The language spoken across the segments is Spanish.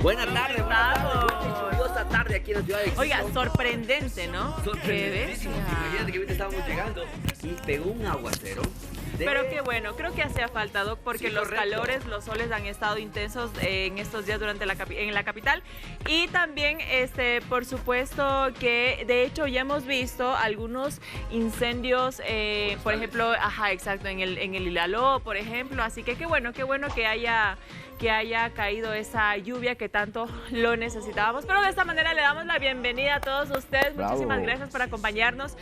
Buenas tardes, lluviosa tarde aquí en la ciudad de Quito. Oiga, sorprendente, ¿no? Sorprendentísimo. Imagínate que ahorita estábamos llegando y pegó un aguacero. Pero qué bueno, creo que hacía falta, Doc, porque Sí, los correcto. calores, los soles han estado intensos en estos días durante en la capital. Y también, por supuesto, que de hecho ya hemos visto algunos incendios, por ejemplo, exacto, en el Ilaló, por ejemplo. Así que qué bueno que haya caído esa lluvia que tanto lo necesitábamos. Pero de esta manera le damos la bienvenida a todos ustedes. Bravo. Muchísimas gracias por acompañarnos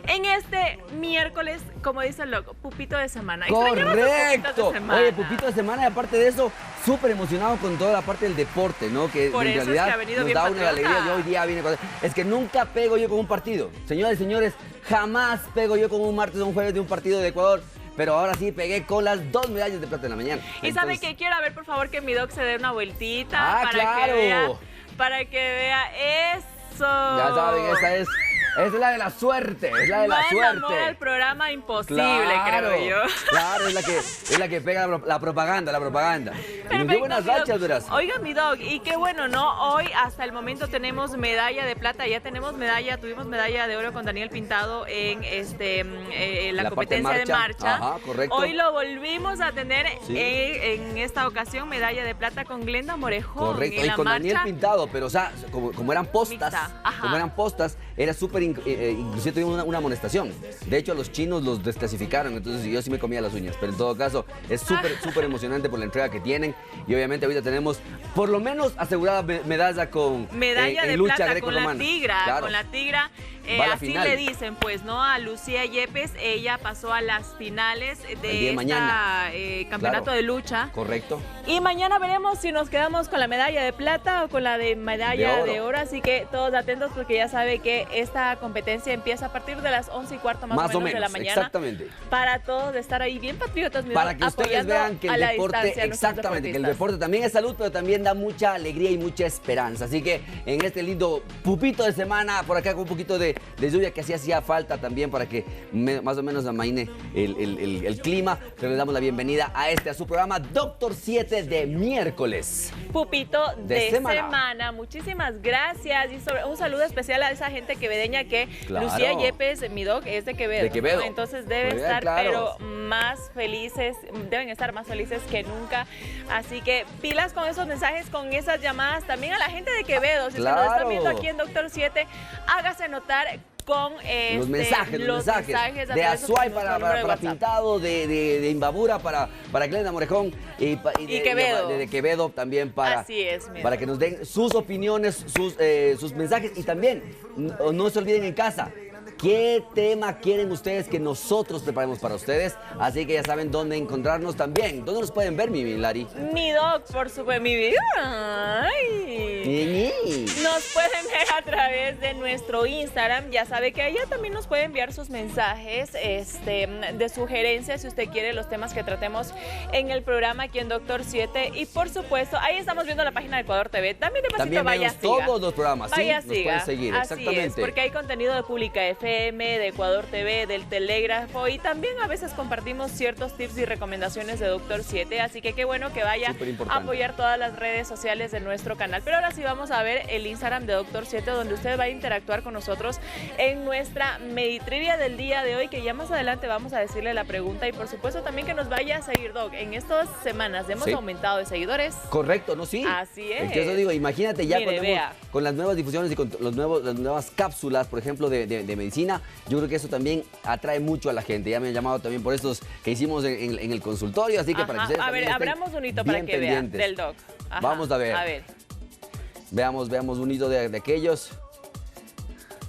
en este miércoles, como dice el loco, pupito de semana. Extrañamos los pupitos ¡Correcto! de semana. Oye, pupito de semana y aparte de eso, súper emocionado con toda la parte del deporte, ¿no? Que Por en eso es realidad que ha venido nos bien da una patriota. alegría. Yo hoy día vine con... Es que nunca pego yo con un partido. Señores, jamás pego yo con un martes o un jueves de un partido de Ecuador. Pero ahora sí pegué con las 2 medallas de plata en la mañana. Y sabe Entonces, que quiero ver, por favor, que mi Doc se dé una vueltita claro. para que vea eso. Ya saben, esa es la de la suerte, es la de la Más suerte. amor al programa imposible, Claro, creo yo. claro, es la que pega la propaganda. Y nos Perfecto, dio buenas mi Doc. rachas, verás. Oiga, mi Doc, y qué bueno, ¿no? Hoy hasta el momento tenemos medalla de plata, ya tuvimos medalla de oro con Daniel Pintado en la La parte competencia de marcha. Ajá, correcto. Hoy lo volvimos a tener Sí. en esta ocasión, medalla de plata con Glenda Morejón. Correcto, en y la con marcha. Daniel Pintado, pero o sea, como eran postas, Mixta, ajá. era súper, inclusive tuvimos una amonestación. De hecho, a los chinos los desclasificaron, entonces yo sí me comía las uñas, pero en todo caso, es súper emocionante por la entrega que tienen, y obviamente ahorita tenemos por lo menos asegurada medalla con Medalla en de lucha plata con la grecorromana. tigra, Claro. con la tigra. Va a la Así final. le dicen, pues, ¿no? A Lucía Yepes, ella pasó a las finales El de día de mañana. campeonato Claro. de lucha. Correcto. Y mañana veremos si nos quedamos con la medalla de plata o con la de medalla de oro. Así que todos atentos porque ya sabe que esta competencia empieza a partir de las 11:15 más o menos de la mañana. Exactamente. Para todos de estar ahí bien patriotas, mi Para Doc, que ustedes apoyando vean que a el la deporte, distancia a nuestros exactamente, que el deportistas. deporte también es salud, pero también da mucha alegría y mucha esperanza. Así que en este lindo pupito de semana, por acá con un poquito de lluvia que así hacía falta también para que más o menos amaine el clima, pero les damos la bienvenida a su programa Doctor 7 de miércoles. Pupito de semana. semana. Muchísimas gracias. Y un saludo especial a esa gente quevedeña que Claro. Lucía Yepes, mi Doc, es de Quevedo. De Quevedo. ¿No? Entonces debe Muy bien, estar, claro. pero deben estar más felices que nunca. Así que pilas con esos mensajes, con esas llamadas. También a la gente de Quevedo, si se nos están Claro. viendo aquí en Doctor 7, hágase notar con Los mensajes a de través de Azuay nuestro para número de WhatsApp. Pintado, de Imbabura para Glenda Morejón y Quevedo. de Quevedo también Así es, mira. para que nos den sus opiniones, sus mensajes y también no se olviden en casa. ¿Qué tema quieren ustedes que nosotros preparemos para ustedes? Así que ya saben dónde encontrarnos también. ¿Dónde nos pueden ver, mi Lari? Mi Doc, por supuesto, mi vida. Ay. Nos pueden ver a través de nuestro Instagram. Ya sabe que allá también nos puede enviar sus mensajes de sugerencias si usted quiere los temas que tratemos en el programa aquí en Doctor 7. Y por supuesto, ahí estamos viendo la página de Ecuador TV. También de pasito También vaya, vemos siga. todos los programas, Vaya, ¿sí? Nos siga. pueden seguir, Así exactamente. es, porque hay contenido de Pública FM, de Ecuador TV, del Telégrafo y también a veces compartimos ciertos tips y recomendaciones de Doctor 7. Así que qué bueno que vaya a Superimportante. apoyar todas las redes sociales de nuestro canal. Pero ahora sí vamos a ver el Instagram de Doctor 7, donde usted va a interactuar con nosotros en nuestra Meditrivia del día de hoy, que ya más adelante vamos a decirle la pregunta y por supuesto también que nos vaya a seguir, Doc. En estas semanas hemos Sí. aumentado de seguidores. Correcto, ¿no? Sí. Así es. Entonces, eso digo, imagínate ya Mire, vea. con las nuevas difusiones y con las nuevas cápsulas, por ejemplo, de medicina, yo creo que eso también atrae mucho a la gente. Ya me han llamado también por estos que hicimos en el consultorio, así que para que ustedes A también ver, estén abramos un hito para bien que pendientes. vean del Doc. Ajá. Vamos a ver. A ver. Veamos un hito de aquellos.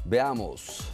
Veamos.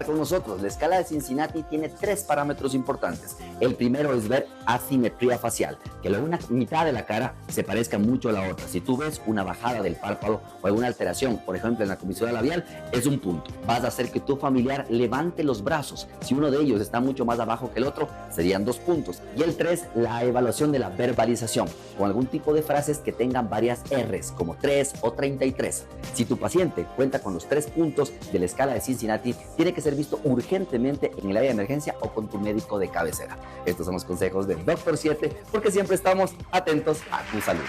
Con nosotros, la escala de Cincinnati tiene 3 parámetros importantes. El primero es ver asimetría facial, que una mitad de la cara se parezca mucho a la otra. Si tú ves una bajada del párpado o alguna alteración, por ejemplo en la comisura labial, es un punto. Vas a hacer que tu familiar levante los brazos. Si uno de ellos está mucho más abajo que el otro, serían 2 puntos. Y el 3, la evaluación de la verbalización, con algún tipo de frases que tengan varias R's, como 3 o 33. Si tu paciente cuenta con los 3 puntos de la escala de Cincinnati, tiene que ser visto urgentemente en el área de emergencia o con tu médico de cabecera. Estos son los consejos de Doctor 7, porque siempre estamos atentos a tu salud.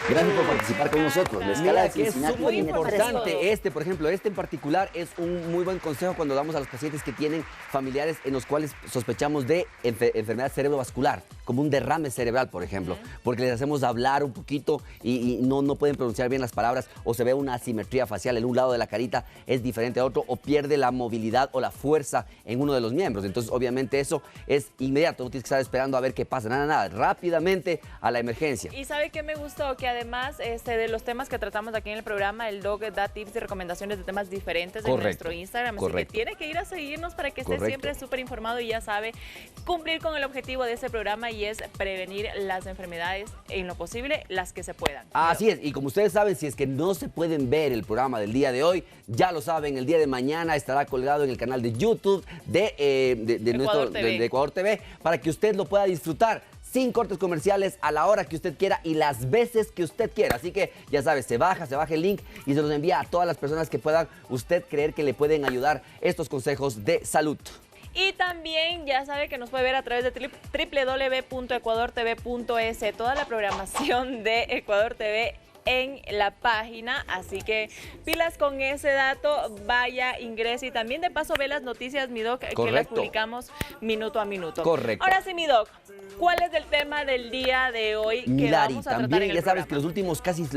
Gracias por participar con nosotros. La escala de Mira que es Cincinnati súper tiene importante por ejemplo, este en particular es un muy buen consejo cuando damos a los pacientes que tienen familiares en los cuales sospechamos de enfermedad cerebrovascular, como un derrame cerebral, por ejemplo, porque les hacemos hablar un poquito y no pueden pronunciar bien las palabras, o se ve una asimetría facial en un lado de la carita es diferente a otro, o pierde la movilidad o la fuerza en uno de los miembros. Entonces, obviamente, eso es inmediato, no tienes que estar esperando a ver qué pasa, nada, rápidamente a la emergencia. Y ¿sabe qué me gustó? Que además de los temas que tratamos aquí en el programa, el doc da tips y recomendaciones de temas diferentes en nuestro Instagram, así que tiene que ir a seguirnos para que esté siempre súper informado y ya sabe cumplir con el objetivo de este programa, y es prevenir las enfermedades en lo posible, las que se puedan. Así es, y como ustedes saben, si es que no se pueden ver el programa del día de hoy, ya lo saben, el día de mañana estará colgado en el canal de YouTube de Ecuador TV, para que usted lo pueda disfrutar sin cortes comerciales, a la hora que usted quiera y las veces que usted quiera. Así que ya sabes, se baja el link y se los envía a todas las personas que puedan usted creer que le pueden ayudar estos consejos de salud. Y también ya sabe que nos puede ver a través de www.ecuadortv.es, toda la programación de Ecuador TV en la página, así que pilas con ese dato, vaya, ingrese y también de paso ve las noticias, mi doc, que las publicamos minuto a minuto. Correcto. Ahora sí, mi doc, ¿cuál es el tema del día de hoy que vamos a tratar también en el ya sabes programa? que los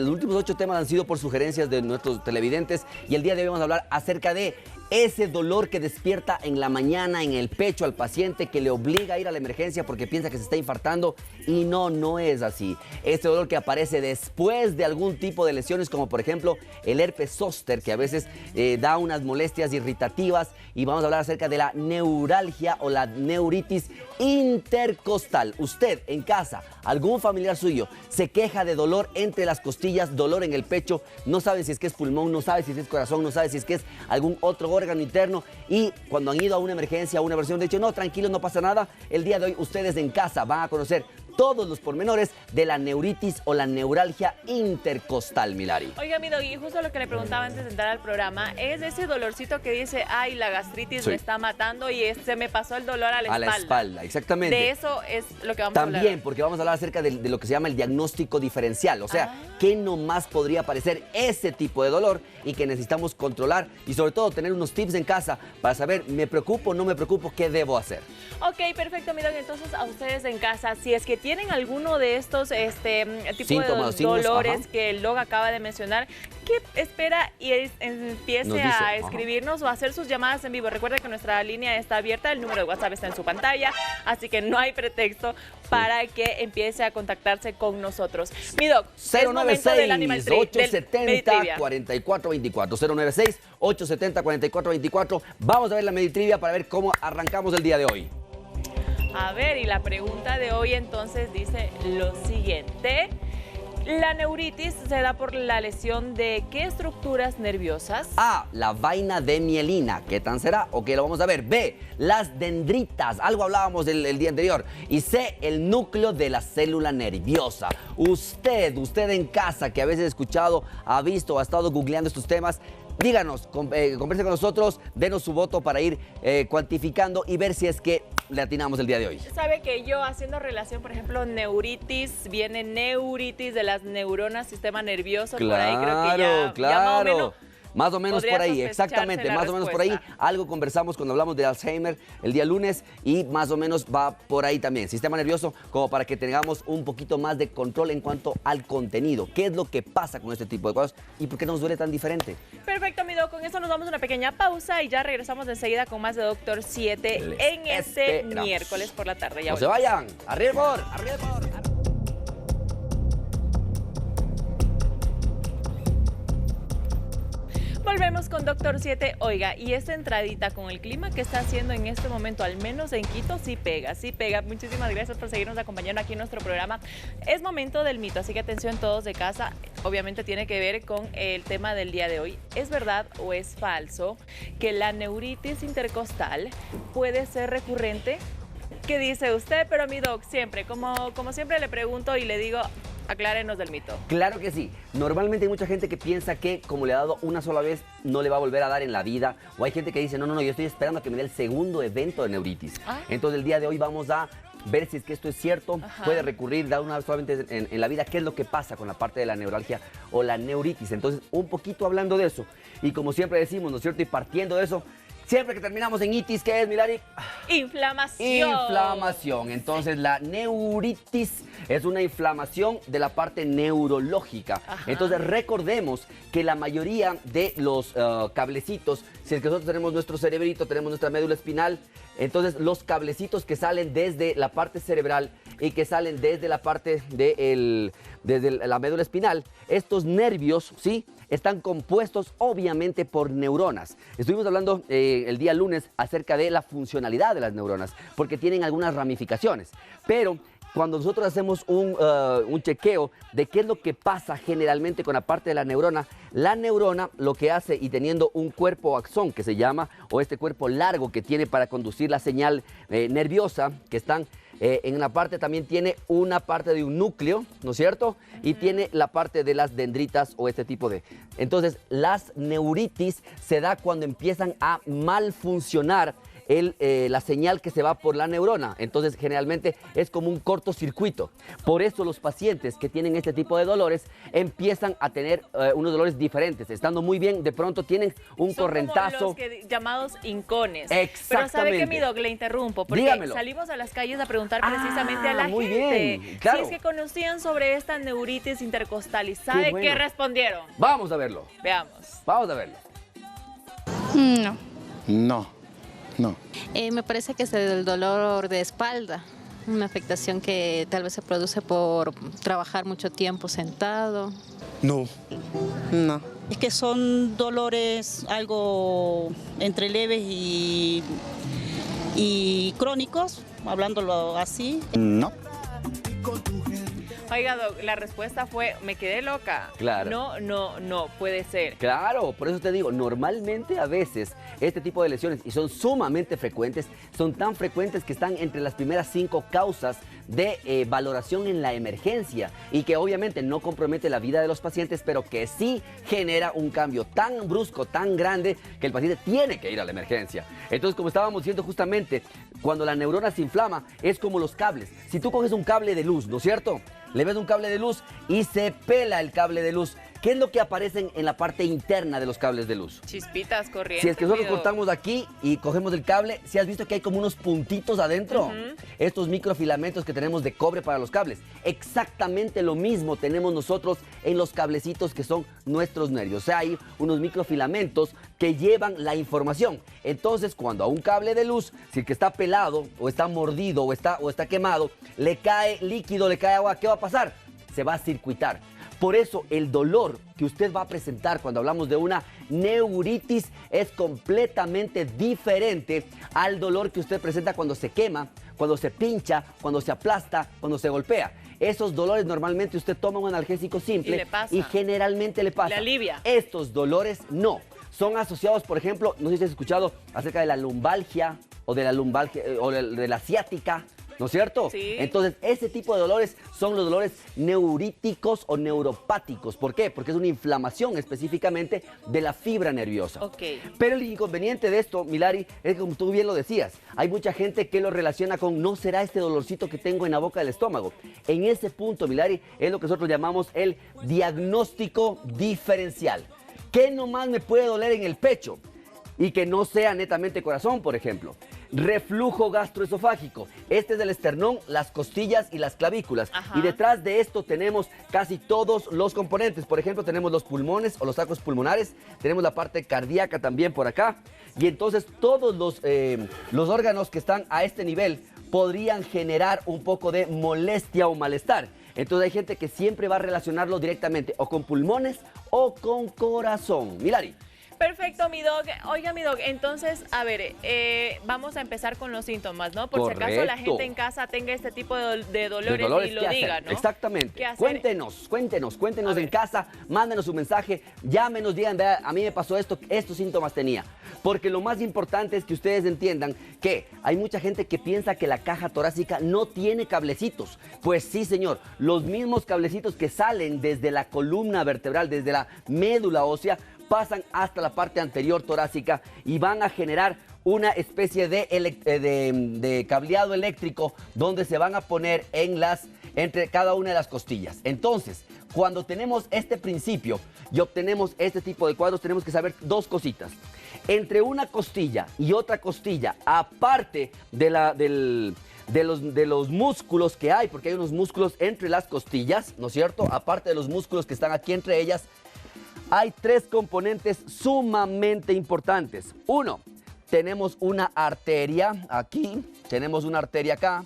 últimos 8 temas han sido por sugerencias de nuestros televidentes, y el día de hoy vamos a hablar acerca de ese dolor que despierta en la mañana en el pecho al paciente, que le obliga a ir a la emergencia porque piensa que se está infartando, y no es así. Este dolor que aparece después de algún tipo de lesiones, como por ejemplo el herpes zóster, que a veces da unas molestias irritativas, y vamos a hablar acerca de la neuralgia o la neuritis intercostal. Usted en casa, algún familiar suyo se queja de dolor entre las costillas, dolor en el pecho, no sabe si es que es pulmón, no sabe si es corazón, no sabe si es que es algún otro órgano interno, y cuando han ido a una emergencia, a una versión de hecho, no, tranquilo, no pasa nada. El día de hoy ustedes en casa van a conocer todos los pormenores de la neuritis o la neuralgia intercostal, Milari. Oiga, mi doggy, justo lo que le preguntaba antes de entrar al programa, es ese dolorcito que dice, ay, la gastritis me está matando y se me pasó el dolor a la espalda. A la espalda, exactamente. De eso es lo que vamos a hablar. También, porque vamos a hablar acerca de lo que se llama el diagnóstico diferencial, o sea, qué nomás podría parecer ese tipo de dolor y que necesitamos controlar, y sobre todo tener unos tips en casa para saber, ¿me preocupo o no me preocupo? ¿Qué debo hacer? Ok, perfecto, mi doggy. Entonces, a ustedes en casa, si es que tienen alguno de estos tipo síntomas, de dolores que el dog acaba de mencionar, ¿qué espera? Y empiece a escribirnos o a hacer sus llamadas en vivo. Recuerda que nuestra línea está abierta, el número de WhatsApp está en su pantalla, así que no hay pretexto para que empiece a contactarse con nosotros. Mi doc, 096-870-4424, 096-870-4424. Vamos a ver la Meditrivia para ver cómo arrancamos el día de hoy. A ver, y la pregunta de hoy entonces dice lo siguiente. La neuritis se da por la lesión de ¿qué estructuras nerviosas? A, la vaina de mielina. ¿Qué tan será? Ok, lo vamos a ver. B, las dendritas. Algo hablábamos el día anterior. Y C, el núcleo de la célula nerviosa. Usted en casa, que a veces ha escuchado, ha visto o ha estado googleando estos temas, díganos, converse con nosotros, denos su voto para ir cuantificando y ver si es que le atinamos el día de hoy. Sabe que yo, haciendo relación, por ejemplo, neuritis, viene neuritis de las neuronas, sistema nervioso, por ahí creo que ya más o menos por ahí, exactamente, más o menos por ahí. Algo conversamos cuando hablamos de Alzheimer el día lunes, y más o menos va por ahí también. Sistema nervioso, como para que tengamos un poquito más de control en cuanto al contenido. ¿Qué es lo que pasa con este tipo de cosas y por qué nos duele tan diferente? Perfecto, amigo. Con eso nos damos una pequeña pausa y ya regresamos enseguida con más de Doctor 7 en este miércoles por la tarde. No se vayan. ¡Arriba! Volvemos con Doctor 7. Oiga, y esta entradita con el clima que está haciendo en este momento, al menos en Quito, sí pega, sí pega. Muchísimas gracias por seguirnos acompañando aquí en nuestro programa. Es momento del mito, así que atención todos de casa. Obviamente tiene que ver con el tema del día de hoy. ¿Es verdad o es falso que la neuritis intercostal puede ser recurrente? ¿Qué dice usted? Pero mi doc, siempre, como siempre le pregunto y le digo, aclárenos del mito. Claro que sí. Normalmente hay mucha gente que piensa que como le ha dado una sola vez, no le va a volver a dar en la vida. O hay gente que dice, no, yo estoy esperando a que me dé el segundo evento de neuritis. Entonces el día de hoy vamos a ver si es que esto es cierto, Ajá. puede recurrir, dar una vez solamente en la vida, qué es lo que pasa con la parte de la neuralgia o la neuritis. Entonces, un poquito hablando de eso, y como siempre decimos, ¿no es cierto? Y partiendo de eso, siempre que terminamos en itis, ¿qué es, Milari? Inflamación. Inflamación. Entonces, la neuritis es una inflamación de la parte neurológica. Ajá. Entonces, recordemos que la mayoría de los cablecitos, si es que nosotros tenemos nuestro cerebrito, tenemos nuestra médula espinal, entonces los cablecitos que salen desde la parte cerebral y que salen desde la parte desde la médula espinal, estos nervios, ¿sí?, están compuestos obviamente por neuronas. Estuvimos hablando el día lunes acerca de la funcionalidad de las neuronas, porque tienen algunas ramificaciones. Pero cuando nosotros hacemos un chequeo de qué es lo que pasa generalmente con la parte de la neurona lo que hace, y teniendo un cuerpo axón que se llama, o este cuerpo largo que tiene para conducir la señal nerviosa, que están en la parte, también tiene una parte de un núcleo, ¿no es cierto? Y tiene la parte de las dendritas o este tipo de... Entonces, las neuritis se da cuando empiezan a mal funcionar la señal que se va por la neurona. Entonces, generalmente es como un cortocircuito. Por eso los pacientes que tienen este tipo de dolores empiezan a tener unos dolores diferentes. Estando muy bien, de pronto tienen un Son correntazo. como los llamados incones. Exactamente. Pero ¿sabe qué, mi doc? Le interrumpo, porque Dígamelo. salimos a las calles a preguntar precisamente a la muy gente bien, claro. si es que conocían sobre esta neuritis intercostal. ¿Y sabe bueno. qué respondieron? Vamos a verlo. Veamos. Vamos a verlo. No. No. Me parece que es el dolor de espalda, una afectación que tal vez se produce por trabajar mucho tiempo sentado. No. Es que son dolores algo entre leves y crónicos, hablándolo así. No. Oiga, doc, la respuesta fue, me quedé loca. Claro. No, puede ser. Claro, por eso te digo, normalmente a veces este tipo de lesiones, y son sumamente frecuentes, son tan frecuentes que están entre las primeras 5 causas de valoración en la emergencia, y que obviamente no compromete la vida de los pacientes, pero que sí genera un cambio tan brusco, tan grande, que el paciente tiene que ir a la emergencia. Entonces, como estábamos diciendo justamente, cuando la neurona se inflama, es como los cables. Si tú coges un cable de luz, ¿no es cierto?, le ves un cable de luz y se pela el cable de luz. ¿Qué es lo que aparece en la parte interna de los cables de luz? Chispitas corrientes. Si es que nosotros mi doc. cortamos aquí y cogemos el cable, ¿sí has visto que hay como unos puntitos adentro? Estos microfilamentos que tenemos de cobre para los cables. Exactamente lo mismo tenemos nosotros en los cablecitos que son nuestros nervios. O sea, hay unos microfilamentos que llevan la información. Entonces, cuando a un cable de luz, si el que está pelado o está mordido o está quemado, le cae líquido, le cae agua, ¿qué va a pasar? Se va a circuitar. Por eso el dolor que usted va a presentar cuando hablamos de una neuritis es completamente diferente al dolor que usted presenta cuando se quema, cuando se pincha, cuando se aplasta, cuando se golpea. Esos dolores normalmente usted toma un analgésico simple Y le pasa. y generalmente le pasa. Le alivia. Estos dolores no. Son asociados, por ejemplo, no sé si has escuchado acerca de la lumbalgia o de la ciática, ¿no es cierto? Sí. Entonces, ese tipo de dolores son los dolores neuríticos o neuropáticos. ¿Por qué? Porque es una inflamación específicamente de la fibra nerviosa. Ok. Pero el inconveniente de esto, Milari, es que como tú bien lo decías, hay mucha gente que lo relaciona con, ¿no será este dolorcito que tengo en la boca del estómago? En ese punto, Milari, es lo que nosotros llamamos el diagnóstico diferencial. ¿Qué nomás me puede doler en el pecho? Y que no sea netamente corazón, por ejemplo. Reflujo gastroesofágico. Este es el esternón, las costillas y las clavículas. Ajá. Y detrás de esto tenemos casi todos los componentes. Por ejemplo, tenemos los pulmones o los sacos pulmonares. Tenemos la parte cardíaca también por acá. Y entonces todos los órganos que están a este nivel podrían generar un poco de molestia o malestar. Entonces hay gente que siempre va a relacionarlo directamente o con pulmones o con corazón. Milari. Perfecto, mi doc. Oiga, mi doc, entonces, a ver, vamos a empezar con los síntomas, ¿no? Por si acaso la Correcto. gente en casa tenga este tipo de dolores, Dolores, y ¿qué lo hacer? diga, ¿no? Exactamente. ¿Qué hacer? Cuéntenos A ver. en casa, mándenos un mensaje, llámenos, digan, vea, a mí me pasó esto, estos síntomas tenía. Porque lo más importante es que ustedes entiendan que hay mucha gente que piensa que la caja torácica no tiene cablecitos. Pues sí, señor, los mismos cablecitos que salen desde la columna vertebral, desde la médula ósea, pasan hasta la parte anterior torácica y van a generar una especie de cableado eléctrico donde se van a poner entre cada una de las costillas. Entonces, cuando tenemos este principio y obtenemos este tipo de cuadros, tenemos que saber dos cositas. Entre una costilla y otra costilla, aparte de los músculos que hay, porque hay unos músculos entre las costillas, ¿no es cierto? Aparte de los músculos que están aquí entre ellas, hay tres componentes sumamente importantes. Uno, tenemos una arteria aquí, tenemos una arteria acá,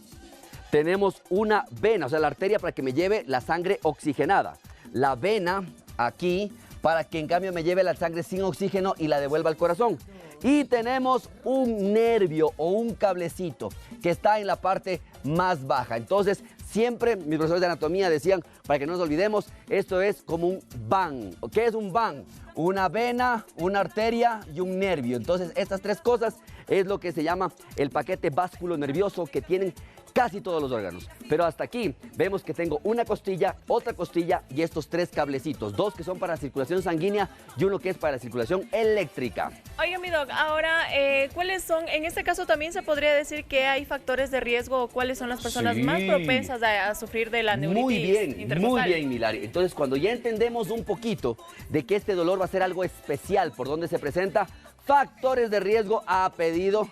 tenemos una vena, o sea, la arteria para que me lleve la sangre oxigenada, la vena aquí para que en cambio me lleve la sangre sin oxígeno y la devuelva al corazón. Y tenemos un nervio o un cablecito que está en la parte más baja. Entonces, siempre mis profesores de anatomía decían, para que no nos olvidemos, esto es como un van. ¿Qué es un van? Una vena, una arteria y un nervio. Entonces, estas tres cosas es lo que se llama el paquete vasculonervioso que tienen casi todos los órganos. Pero hasta aquí vemos que tengo una costilla, otra costilla y estos tres cablecitos. Dos que son para la circulación sanguínea y uno que es para la circulación eléctrica. Oiga, mi doc, ahora, ¿cuáles son? En este caso también se podría decir que hay factores de riesgo o cuáles son las personas más propensas a sufrir de la neuritis intercostal. Muy bien, Milari. Entonces, cuando ya entendemos un poquito de que este dolor va a ser algo especial por donde se presenta, factores de riesgo a pedido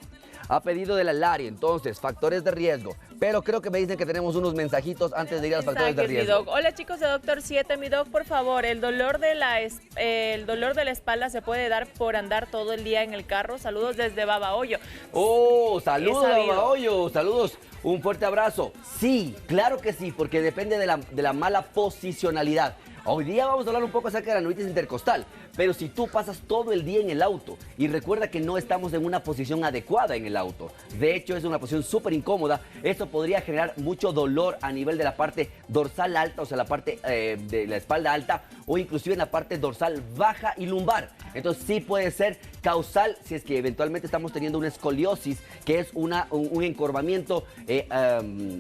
de la Lari. Entonces, factores de riesgo. Pero creo que me dicen que tenemos unos mensajitos antes de ir a los factores de riesgo. Mi doc. Hola, chicos de Doctor 7. Mi doc, por favor, el dolor de la espalda se puede dar por andar todo el día en el carro. Saludos desde Babahoyo. Oh, saludos Babahoyo. Saludos. Un fuerte abrazo. Sí, claro que sí, porque depende de la mala posicionalidad. Hoy día vamos a hablar un poco acerca de la neuritis intercostal, pero si tú pasas todo el día en el auto y recuerda que no estamos en una posición adecuada en el auto, de hecho es una posición súper incómoda, esto podría generar mucho dolor a nivel de la parte dorsal alta, o sea, la parte de la espalda alta o inclusive en la parte dorsal baja y lumbar. Entonces sí puede ser causal si es que eventualmente estamos teniendo una escoliosis, que es un encorvamiento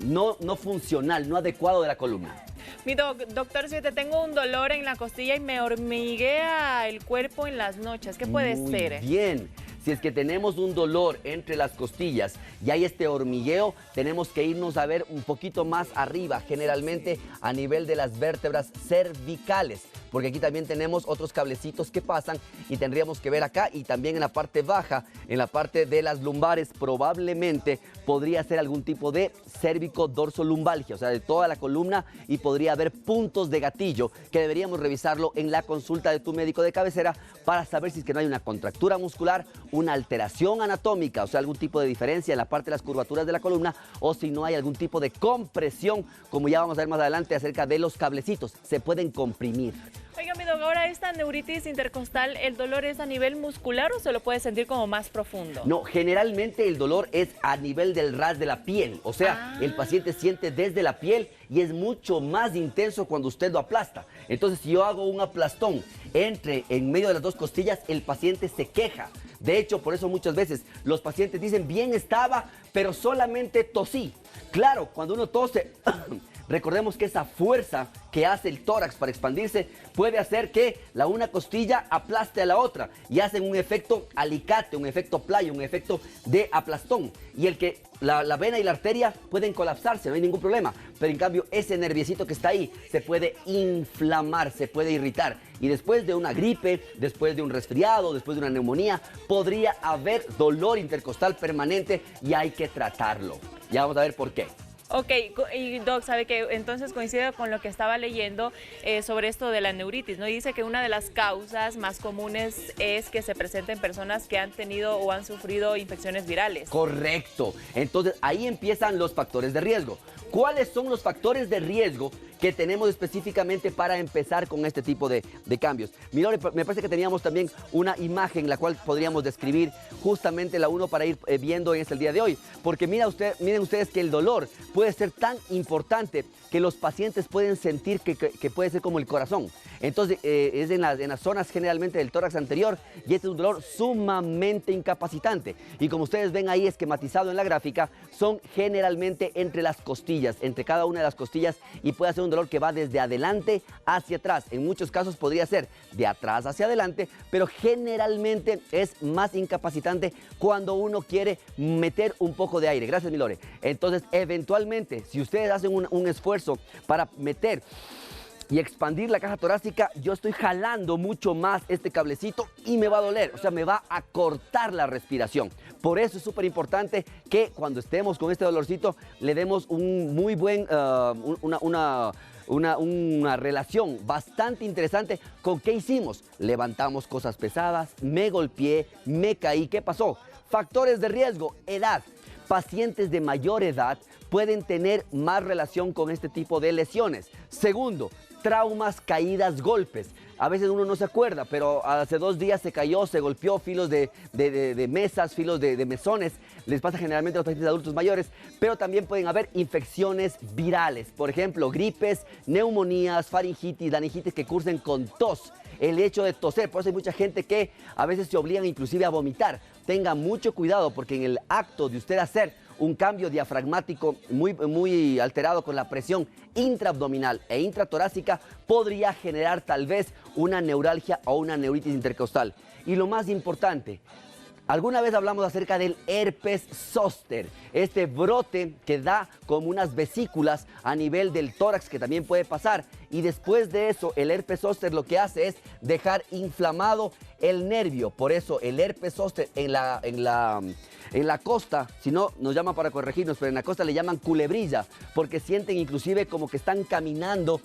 no funcional, no adecuado de la columna. Mi doctor 7, tengo un dolor en la costilla y me hormiguea el cuerpo en las noches. ¿Qué puede ser? Muy bien. Si es que tenemos un dolor entre las costillas y hay este hormigueo, tenemos que irnos a ver un poquito más arriba, generalmente a nivel de las vértebras cervicales, porque aquí también tenemos otros cablecitos que pasan y tendríamos que ver acá y también en la parte baja, en la parte de las lumbares, probablemente podría ser algún tipo de cérvico-dorsolumbalgia, o sea, de toda la columna, y podría haber puntos de gatillo que deberíamos revisarlo en la consulta de tu médico de cabecera para saber si es que no hay una contractura muscular, una alteración anatómica, o sea, algún tipo de diferencia en la parte de las curvaturas de la columna, o si no hay algún tipo de compresión, como ya vamos a ver más adelante acerca de los cablecitos, se pueden comprimir. Oiga, mi doc, ahora esta neuritis intercostal, ¿el dolor es a nivel muscular o se lo puede sentir como más profundo? No, generalmente el dolor es a nivel del ras de la piel, o sea, el paciente siente desde la piel y es mucho más intenso cuando usted lo aplasta. Entonces, si yo hago un aplastón en medio de las dos costillas, el paciente se queja. De hecho, por eso muchas veces los pacientes dicen, bien estaba, pero solamente tosí. Claro, cuando uno tose, recordemos que esa fuerza que hace el tórax para expandirse puede hacer que una costilla aplaste a la otra y hacen un efecto alicate, un efecto playa, un efecto de aplastón. Y la vena y la arteria pueden colapsarse, no hay ningún problema. Pero en cambio, ese nerviecito que está ahí se puede inflamar, se puede irritar. Y después de una gripe, después de un resfriado, después de una neumonía, podría haber dolor intercostal permanente y hay que tratarlo. Ya vamos a ver por qué. Ok, y Doc, sabe que entonces coincide con lo que estaba leyendo sobre esto de la neuritis, ¿no? Y dice que una de las causas más comunes es que se presenten personas que han tenido o han sufrido infecciones virales. Correcto. Entonces, ahí empiezan los factores de riesgo. ¿Cuáles son los factores de riesgo que tenemos específicamente para empezar con este tipo de cambios? Mira, me parece que teníamos también una imagen la cual podríamos describir justamente la uno para ir viendo en el día de hoy. Porque miren ustedes que el dolor puede ser tan importante que los pacientes pueden sentir que puede ser como el corazón. Entonces es en las zonas generalmente del tórax anterior y este es un dolor sumamente incapacitante. Y como ustedes ven ahí esquematizado en la gráfica, son generalmente entre las costillas, entre cada una de las costillas, y puede ser un dolor que va desde adelante hacia atrás. En muchos casos podría ser de atrás hacia adelante, pero generalmente es más incapacitante cuando uno quiere meter un poco de aire. Gracias, mi Lore. Entonces, eventualmente, si ustedes hacen un esfuerzo para meter y expandir la caja torácica, yo estoy jalando mucho más este cablecito y me va a doler, o sea, me va a cortar la respiración. Por eso es súper importante que cuando estemos con este dolorcito le demos un muy buen, una relación bastante interesante con qué hicimos. Levantamos cosas pesadas, me golpeé, me caí. ¿Qué pasó? Factores de riesgo, edad. Pacientes de mayor edad pueden tener más relación con este tipo de lesiones. Segundo, traumas, caídas, golpes. A veces uno no se acuerda, pero hace 2 días se cayó, se golpeó, filos de mesas, filos de mesones. Les pasa generalmente a los pacientes adultos mayores, pero también pueden haber infecciones virales. Por ejemplo, gripes, neumonías, faringitis, laringitis que cursen con tos. El hecho de toser, por eso hay mucha gente que a veces se obligan inclusive a vomitar. Tenga mucho cuidado porque en el acto de usted hacer un cambio diafragmático muy alterado con la presión intraabdominal e intratorácica podría generar tal vez una neuralgia o una neuritis intercostal. Y lo más importante, alguna vez hablamos acerca del herpes zóster, este brote que da como unas vesículas a nivel del tórax que también puede pasar. Y después de eso, el herpes zóster lo que hace es dejar inflamado el nervio. Por eso el herpes zóster en la costa, si no nos llaman para corregirnos, pero en la costa le llaman culebrilla, porque sienten inclusive como que están caminando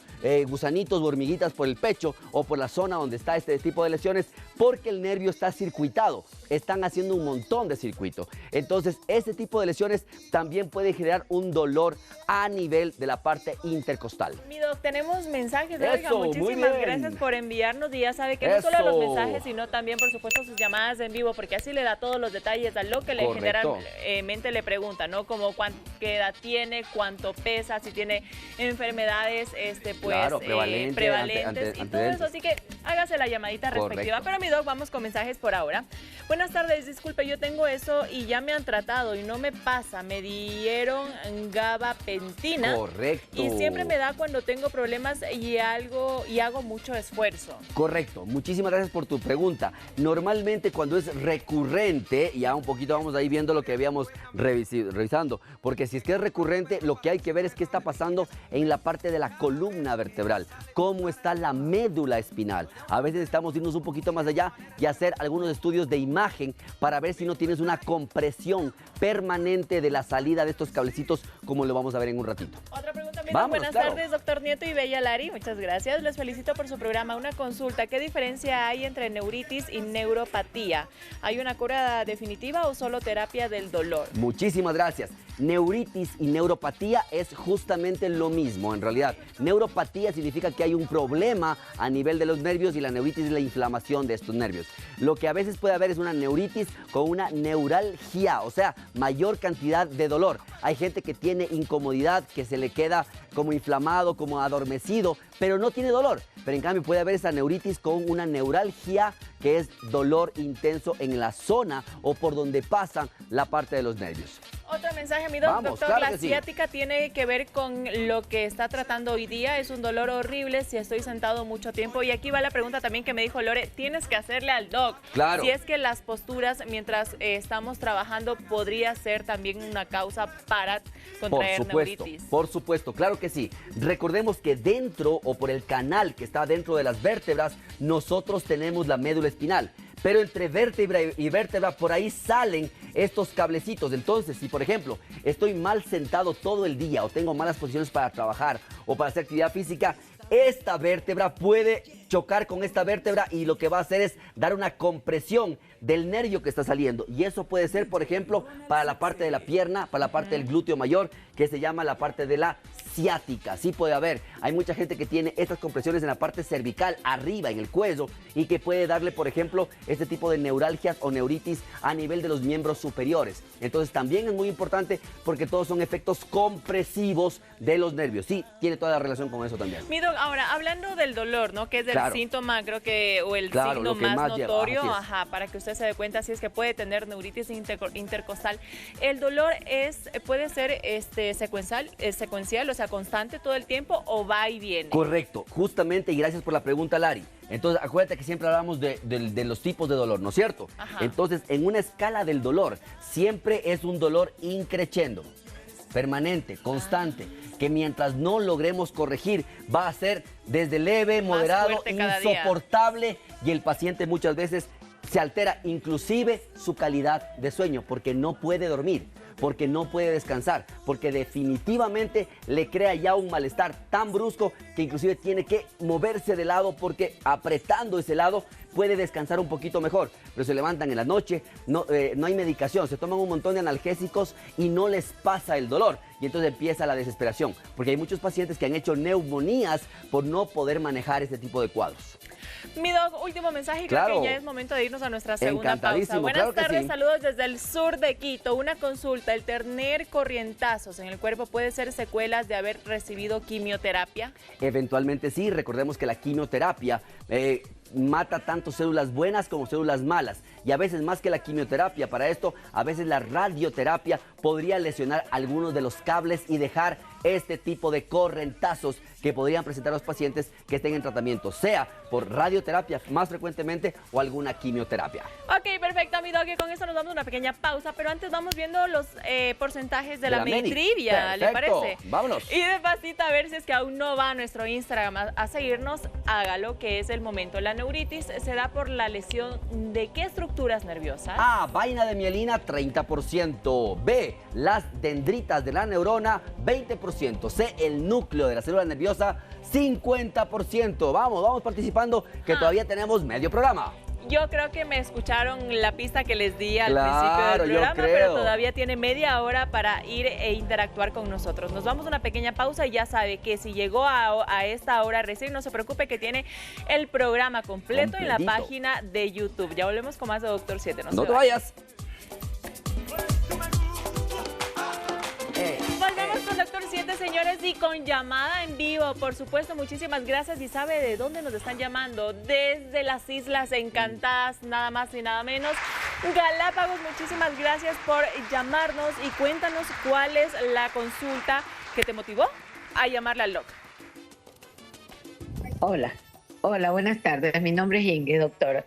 gusanitos o hormiguitas por el pecho o por la zona donde está este tipo de lesiones, porque el nervio está circuitado, están haciendo un montón de circuito. Entonces, este tipo de lesiones también puede generar un dolor a nivel de la parte intercostal. Mi doc, tenemos mensajes. Eso, Oiga, muchísimas gracias por enviarnos. Y ya sabe que no solo los mensajes, sino también, por supuesto, sus llamadas en vivo, porque así le da todos los detalles a lo que le generalmente le preguntan, ¿no? Como qué edad tiene, cuánto pesa, si tiene enfermedades, pues, claro, prevalentes y todo eso. Así que hágase la llamadita respectiva. Pero, mi doc, vamos con mensajes por ahora. Buenas tardes, disculpe, yo tengo eso y ya me han tratado y no me pasa. Me dieron gabapentina. Correcto. Y siempre me da cuando tengo problemas y hago mucho esfuerzo. Correcto. Muchísimas gracias por tu pregunta. Normalmente cuando es recurrente, ya un poquito vamos ahí viendo lo que habíamos revisando, porque si es que es recurrente, lo que hay que ver es qué está pasando en la parte de la columna vertebral, cómo está la médula espinal. A veces necesitamos irnos un poquito más allá y hacer algunos estudios de imagen para ver si no tienes una compresión permanente de la salida de estos cablecitos, como lo vamos a ver en un ratito. Otra pregunta, Buenas tardes, doctor Nieto y Bella Lari. Muchas gracias. Les felicito por su programa. Una consulta. ¿Qué diferencia hay entre neuritis y neuropatía? ¿Hay una cura definitiva o solo terapia del dolor? Muchísimas gracias. Neuritis y neuropatía es justamente lo mismo, en realidad. Neuropatía significa que hay un problema a nivel de los nervios y la neuritis es la inflamación de estos nervios. Lo que a veces puede haber es una neuritis con una neuralgia, o sea, mayor cantidad de dolor. Hay gente que tiene incomodidad, que se le queda como inflamado, como adormecido, pero no tiene dolor. Pero en cambio puede haber esa neuritis con una neuralgia, que es dolor intenso en la zona o por donde pasa la parte de los nervios. Otro mensaje, mi doctor. Claro la ciática tiene que ver con lo que está tratando hoy día. Es un dolor horrible si estoy sentado mucho tiempo. Y aquí va la pregunta también que me dijo Lore. Tienes que hacerle al doc. Claro. Si es que las posturas mientras estamos trabajando podría ser también una causa para contraer neuritis. Por supuesto, claro que sí. Recordemos que dentro o por el canal que está dentro de las vértebras, nosotros tenemos la médula espinal. Pero entre vértebra y vértebra por ahí salen estos cablecitos. Entonces, si por ejemplo estoy mal sentado todo el día o tengo malas posiciones para trabajar o para hacer actividad física, esta vértebra puede chocar con esta vértebra y lo que va a hacer es dar una compresión del nervio que está saliendo. Y eso puede ser, por ejemplo, para la parte de la pierna, para la parte del glúteo mayor, que se llama la parte de la ciática. Sí puede haber. Hay mucha gente que tiene estas compresiones en la parte cervical, arriba, en el cuello, y que puede darle, por ejemplo, este tipo de neuralgias o neuritis a nivel de los miembros superiores. Entonces también es muy importante porque todos son efectos compresivos de los nervios. Sí, tiene toda la relación con eso también. Mi doc, ahora, hablando del dolor, ¿no? Que es del Claro. síntoma, creo que, o el Claro, signo lo que más más lleva, notorio, así es. ajá, para que usted se dé cuenta si es que puede tener neuritis intercostal. El dolor puede ser secuencial, o sea, constante todo el tiempo, o va y viene. Correcto, justamente, y gracias por la pregunta, Lari. Entonces, acuérdate que siempre hablamos de los tipos de dolor, ¿no es cierto? Ajá. Entonces, en una escala del dolor, siempre es un dolor increciendo, permanente, constante, que mientras no logremos corregir, va a ser desde leve, moderado, fuerte cada día. insoportable, y el paciente muchas veces se altera inclusive su calidad de sueño, porque no puede dormir, porque no puede descansar, porque definitivamente le crea ya un malestar tan brusco que inclusive tiene que moverse de lado, porque apretando ese lado puede descansar un poquito mejor. Pero se levantan en la noche, no hay medicación, se toman un montón de analgésicos y no les pasa el dolor. Y entonces empieza la desesperación, porque hay muchos pacientes que han hecho neumonías por no poder manejar este tipo de cuadros. Mi doc, último mensaje y Claro. creo que ya es momento de irnos a nuestra segunda pausa. Encantadísimo, Buenas claro que tardes, sí. saludos desde el sur de Quito. Una consulta, ¿el tener corrientazos en el cuerpo puede ser secuelas de haber recibido quimioterapia? Eventualmente sí, recordemos que la quimioterapia mata tanto células buenas como células malas. Y a veces más que la quimioterapia, para esto, a veces la radioterapia podría lesionar algunos de los cables y dejar este tipo de correntazos que podrían presentar los pacientes que estén en tratamiento, sea por radioterapia más frecuentemente o alguna quimioterapia. Ok, perfecto, mi doc, y con esto nos damos una pequeña pausa, pero antes vamos viendo los porcentajes de la Medi. Meditrivia, ¿le Perfecto, parece? vámonos. Y de pasita, a ver si es que aún no va a nuestro Instagram a seguirnos, hágalo, que es el momento. La neuritis se da por la lesión de ¿qué estructuras nerviosas? A, vaina de mielina, 30%. B, las dendritas de la neurona, 20%. C, el núcleo de la célula nerviosa, 50%. Vamos participando, que todavía tenemos medio programa. Yo creo que me escucharon la pista que les di al Claro, principio del yo programa, creo. pero todavía tiene media hora para ir e interactuar con nosotros. Nos vamos a una pequeña pausa y ya sabe que si llegó a esta hora recién, no se preocupe que tiene el programa completo en la Completito. página de YouTube. Ya volvemos con más de Doctor 7. No te vayas. Volvemos con Doctor 7, señores, y con llamada en vivo. Por supuesto, muchísimas gracias. Y sabe de dónde nos están llamando. Desde las Islas Encantadas, nada más y nada menos. Galápagos, muchísimas gracias por llamarnos y cuéntanos cuál es la consulta que te motivó a llamarle al doc. Hola, buenas tardes. Mi nombre es Inge, doctor.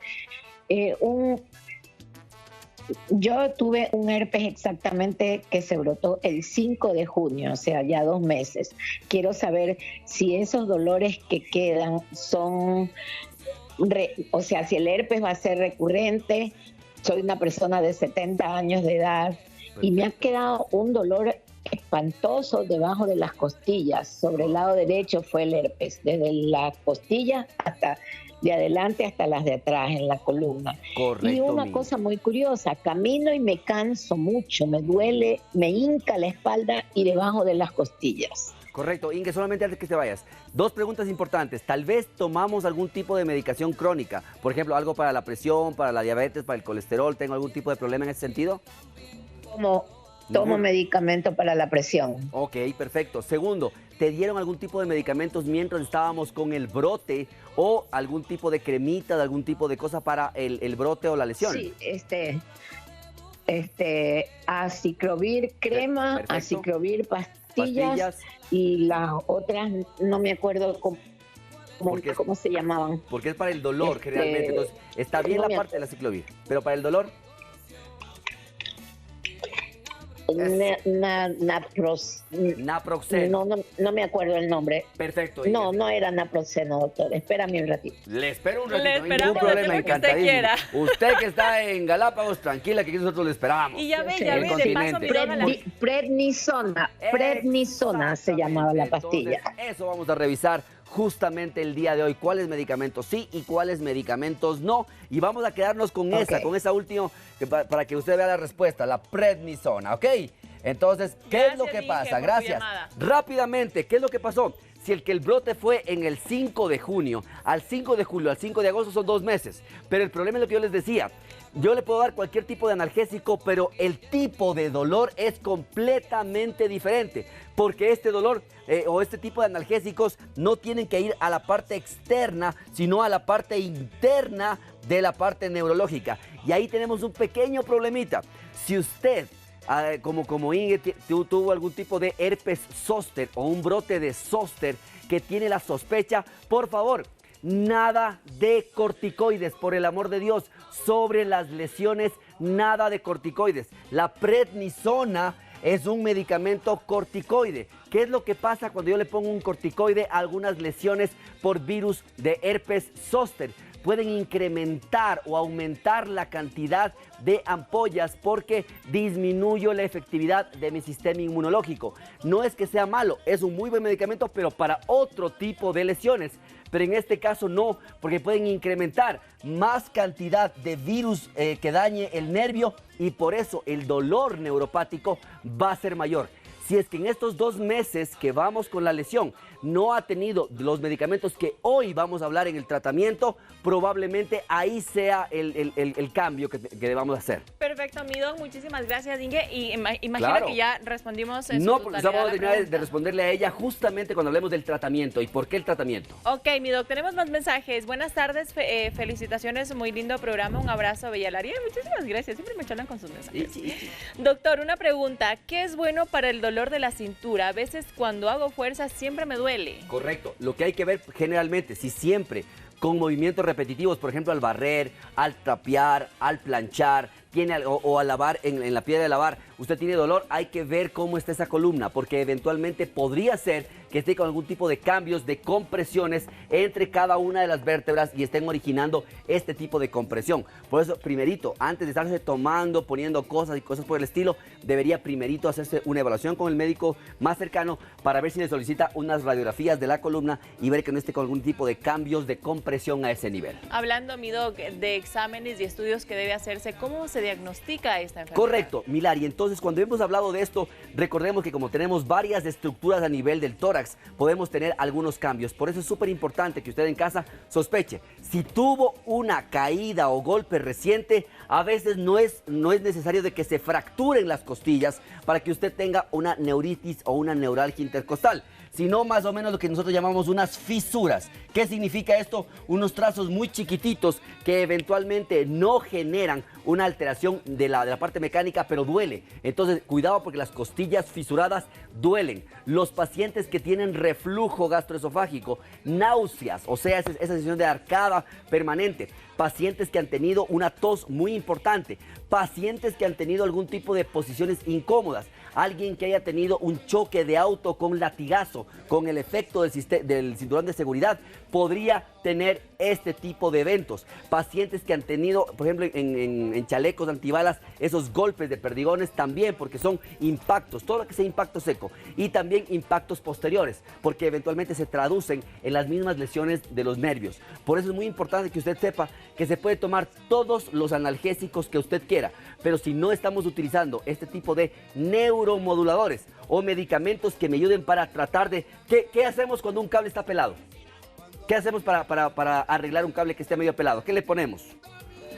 Yo tuve un herpes exactamente que se brotó el 5 de junio, o sea, ya 2 meses. Quiero saber si esos dolores que quedan son, o sea, si el herpes va a ser recurrente. Soy una persona de 70 años de edad y me ha quedado un dolor espantoso debajo de las costillas. Sobre el lado derecho fue el herpes, desde la costilla hasta de adelante hasta las de atrás en la columna. Correcto. Y una Mingo. cosa muy curiosa, camino y me canso mucho, me duele, me hinca la espalda y debajo de las costillas. Correcto, Inge, solamente antes que te vayas, 2 preguntas importantes. Tal vez tomamos algún tipo de medicación crónica, por ejemplo, algo para la presión, para la diabetes, para el colesterol. ¿Tengo algún tipo de problema en ese sentido? Tomo medicamento para la presión. Ok, perfecto. Segundo, ¿te dieron algún tipo de medicamentos mientras estábamos con el brote o algún tipo de cremita, de algún tipo de cosa para el brote o la lesión? Sí, aciclovir crema, Perfecto. aciclovir pastillas y las otras no me acuerdo cómo se llamaban. Porque es para el dolor generalmente. Entonces, está bien no la me parte de la ciclovir, pero para el dolor, naproxeno. No me acuerdo el nombre. Perfecto. No, Inge. no era naproxeno, doctor. Espérame un ratito. Le espero un ratito, Le ningún esperamos el problema, tiempo que usted encantadísimo. quiera. Usted que está en Galápagos, tranquila que aquí nosotros le esperamos. Y ya ve, Sí, de paso, continente. mi doc, la- Prednisona se llamaba la pastilla. Entonces, eso vamos a revisar justamente el día de hoy, cuáles medicamentos sí y cuáles medicamentos no. Y vamos a quedarnos con esa última, para que usted vea la respuesta, la prednisona, ¿ok? Entonces, ¿qué es lo que Gracias, Inge, pasa? por tu Gracias. llamada. Rápidamente, ¿qué es lo que pasó? Si el brote fue en el 5 de junio, al 5 de julio, al 5 de agosto son 2 meses. Pero el problema es lo que yo les decía. yo le puedo dar cualquier tipo de analgésico, pero el tipo de dolor es completamente diferente, porque este dolor o este tipo de analgésicos no tienen que ir a la parte externa, sino a la parte interna de la parte neurológica. Y ahí tenemos un pequeño problemita. Si usted, como Inge, tuvo algún tipo de herpes zóster o un brote de zóster que tiene la sospecha, por favor, nada de corticoides, por el amor de Dios, sobre las lesiones, nada de corticoides. La prednisona es un medicamento corticoide. ¿Qué es lo que pasa cuando yo le pongo un corticoide a algunas lesiones por virus de herpes zóster? Pueden incrementar o aumentar la cantidad de ampollas porque disminuyo la efectividad de mi sistema inmunológico. No es que sea malo, es un muy buen medicamento, pero para otro tipo de lesiones. Pero en este caso no, porque pueden incrementar más cantidad de virus que dañe el nervio y por eso el dolor neuropático va a ser mayor. Si es que en estos 2 meses que vamos con la lesión no ha tenido los medicamentos que hoy vamos a hablar en el tratamiento, probablemente ahí sea el cambio que debamos hacer. Perfecto, mi doc, muchísimas gracias, Inge. Y imagino Claro. que ya respondimos en No, su porque totalidad vamos a a la terminar de pregunta. responderle a ella justamente cuando hablemos del tratamiento. ¿Y por qué el tratamiento? Ok, mi doc, tenemos más mensajes. Buenas tardes, felicitaciones, muy lindo programa. Un abrazo, Bella Lariel. Muchísimas gracias, siempre me charlan con sus mensajes. Doctor, una pregunta. ¿Qué es bueno para el dolor de la cintura? A veces cuando hago fuerza siempre me duele. Correcto. Lo que hay que ver generalmente, si siempre con movimientos repetitivos, por ejemplo, al barrer, al trapear, al planchar, o a lavar en la piedra de lavar, usted tiene dolor, hay que ver cómo está esa columna, porque eventualmente podría ser que esté con algún tipo de cambios, de compresiones entre cada una de las vértebras y estén originando este tipo de compresión. Por eso, primerito, antes de estarse tomando, poniendo cosas y cosas por el estilo, debería primerito hacerse una evaluación con el médico más cercano para ver si le solicita unas radiografías de la columna y ver que no esté con algún tipo de cambios de compresión a ese nivel. Hablando, mi doc, de exámenes y estudios que debe hacerse, ¿cómo se diagnostica esta enfermedad? Correcto, Milari. Entonces, cuando hemos hablado de esto, recordemos que como tenemos varias estructuras a nivel del tórax, podemos tener algunos cambios. Por eso es súper importante que usted en casa sospeche. Si tuvo una caída o golpe reciente, a veces no es necesario de que se fracturen las costillas para que usted tenga una neuritis o una neuralgia intercostal, sino más o menos lo que nosotros llamamos unas fisuras. ¿Qué significa esto? Unos trazos muy chiquititos que eventualmente no generan una alteración de la parte mecánica, pero duele. Entonces, cuidado porque las costillas fisuradas duelen. Los pacientes que tienen reflujo gastroesofágico, náuseas, o sea, esa sensación de arcada permanente, pacientes que han tenido una tos muy importante, pacientes que han tenido algún tipo de posiciones incómodas, alguien que haya tenido un choque de auto con latigazo, con el efecto del cinturón de seguridad, podría tener este tipo de eventos. Pacientes que han tenido, por ejemplo, en chalecos antibalas, esos golpes de perdigones también, porque son impactos, todo lo que sea impacto seco, y también impactos posteriores, porque eventualmente se traducen en las mismas lesiones de los nervios. Por eso es muy importante que usted sepa que se puede tomar todos los analgésicos que usted quiera, pero si no estamos utilizando este tipo de neuromoduladores o medicamentos que me ayuden para tratar de... ¿Qué hacemos cuando un cable está pelado? ¿Qué hacemos para arreglar un cable que esté medio pelado? ¿Qué le ponemos?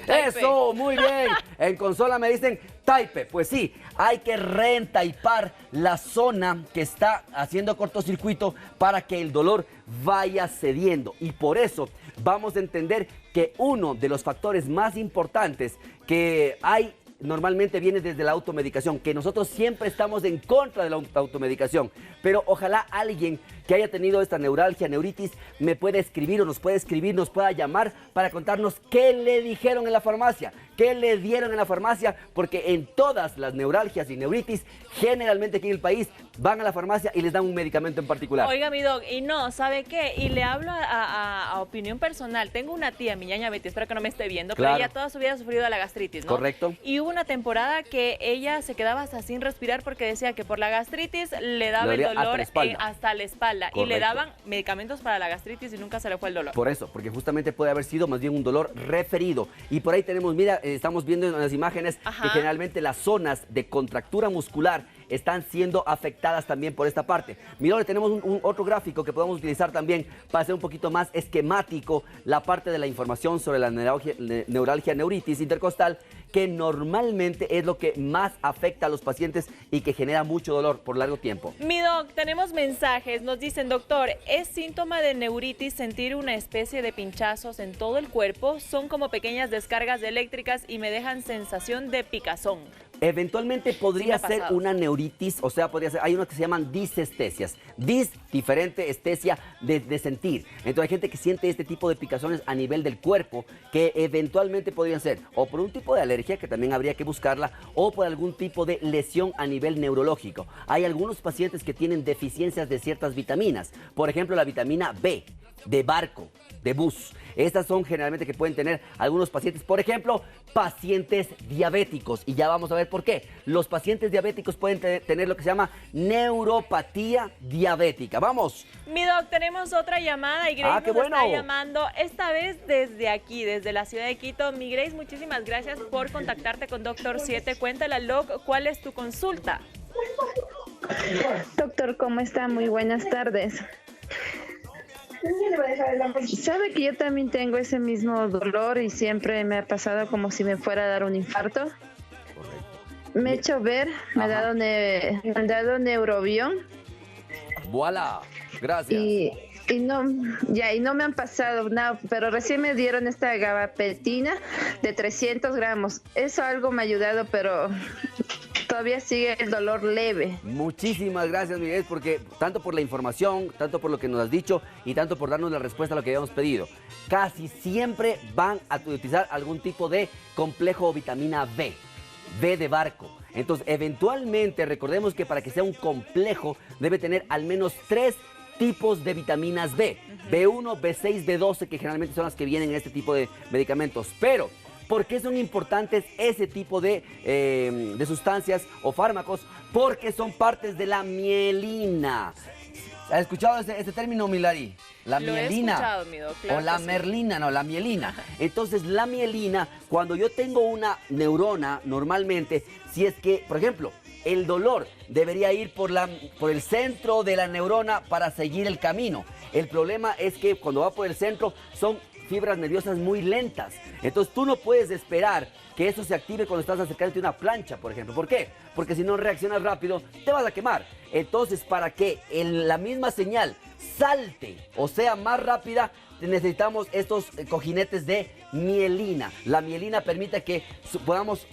Taipe. ¡Eso! ¡Muy bien! En consola me dicen taipe. Pues sí, hay que reentaipar la zona que está haciendo cortocircuito para que el dolor vaya cediendo. Y por eso vamos a entender que uno de los factores más importantes que hay normalmente viene desde la automedicación, que nosotros siempre estamos en contra de la automedicación, pero ojalá alguien que haya tenido esta neuralgia, neuritis, me pueda escribir o nos puede escribir, nos pueda llamar para contarnos qué le dijeron en la farmacia, qué le dieron en la farmacia, porque en todas las neuralgias y neuritis, generalmente aquí en el país, van a la farmacia y les dan un medicamento en particular. Oiga, mi doc, y no, ¿sabe qué? Y le hablo a opinión personal. Tengo una tía, mi ñaña Betty, espero que no me esté viendo, Claro. pero ella toda su vida ha sufrido de la gastritis, ¿no? Correcto. Y hubo una temporada que ella se quedaba hasta sin respirar porque decía que por la gastritis le daba el dolía hasta dolor la espalda. hasta la espalda. Y le Correcto. daban medicamentos para la gastritis y nunca se le fue el dolor. Por eso, porque justamente puede haber sido más bien un dolor referido. Y por ahí tenemos, mira, estamos viendo en las imágenes Ajá. que generalmente las zonas de contractura muscular están siendo afectadas también por esta parte. Mira, tenemos otro gráfico que podemos utilizar también para hacer un poquito más esquemático la parte de la información sobre la neuralgia neuritis intercostal, que normalmente es lo que más afecta a los pacientes y que genera mucho dolor por largo tiempo. Mi doc, tenemos mensajes, nos dicen, doctor, ¿es síntoma de neuritis sentir una especie de pinchazos en todo el cuerpo? Son como pequeñas descargas eléctricas y me dejan sensación de picazón. Eventualmente podría ser una neuritis, o sea, podría ser, hay unas que se llaman disestesias. Diferente estesia de sentir. Entonces hay gente que siente este tipo de picazones a nivel del cuerpo, que eventualmente podrían ser o por un tipo de alergia, que también habría que buscarla, o por algún tipo de lesión a nivel neurológico. Hay algunos pacientes que tienen deficiencias de ciertas vitaminas, por ejemplo la vitamina B, de barco, de bus. Estas son generalmente que pueden tener algunos pacientes, por ejemplo, pacientes diabéticos. Y ya vamos a ver por qué. Los pacientes diabéticos pueden tener lo que se llama neuropatía diabética. ¡Vamos! Mi doc, tenemos otra llamada y Grace nos está llamando, esta vez desde aquí, desde la ciudad de Quito. Mi Grace, muchísimas gracias por contactarte con Doctor 7. Cuéntale al doc, ¿cuál es tu consulta? Doctor, ¿cómo está? Muy buenas tardes. ¿Sabe que yo también tengo ese mismo dolor y siempre me ha pasado como si me fuera a dar un infarto? Me he hecho ver, me han dado Neurobión. ¡Voilà! Gracias. Y no me han pasado nada, pero recién me dieron esta gabapentina de 300 gramos. Eso algo me ha ayudado, pero todavía sigue el dolor leve. Muchísimas gracias, Miguel, porque tanto por la información, tanto por lo que nos has dicho y tanto por darnos la respuesta a lo que habíamos pedido. Casi siempre van a utilizar algún tipo de complejo o vitamina B, B de barco. Entonces, eventualmente, recordemos que para que sea un complejo debe tener al menos 3 tipos de vitaminas B, B1, B6, B12, que generalmente son las que vienen en este tipo de medicamentos. Pero, ¿por qué son importantes ese tipo de sustancias o fármacos? Porque son partes de la mielina. ¿Has escuchado ese término, Milari? La mielina. He escuchado, mi doc, claro, o la merlina, no, la mielina. Entonces, la mielina, cuando yo tengo una neurona, normalmente, si es que, por ejemplo, el dolor debería ir por el centro de la neurona para seguir el camino. El problema es que cuando va por el centro son fibras nerviosas muy lentas. Entonces tú no puedes esperar que eso se active cuando estás acercándote a una plancha, por ejemplo. ¿Por qué? Porque si no reaccionas rápido, te vas a quemar. Entonces, para que la misma señal salte o sea más rápida, necesitamos estos cojinetes de mielina. La mielina permite que podamos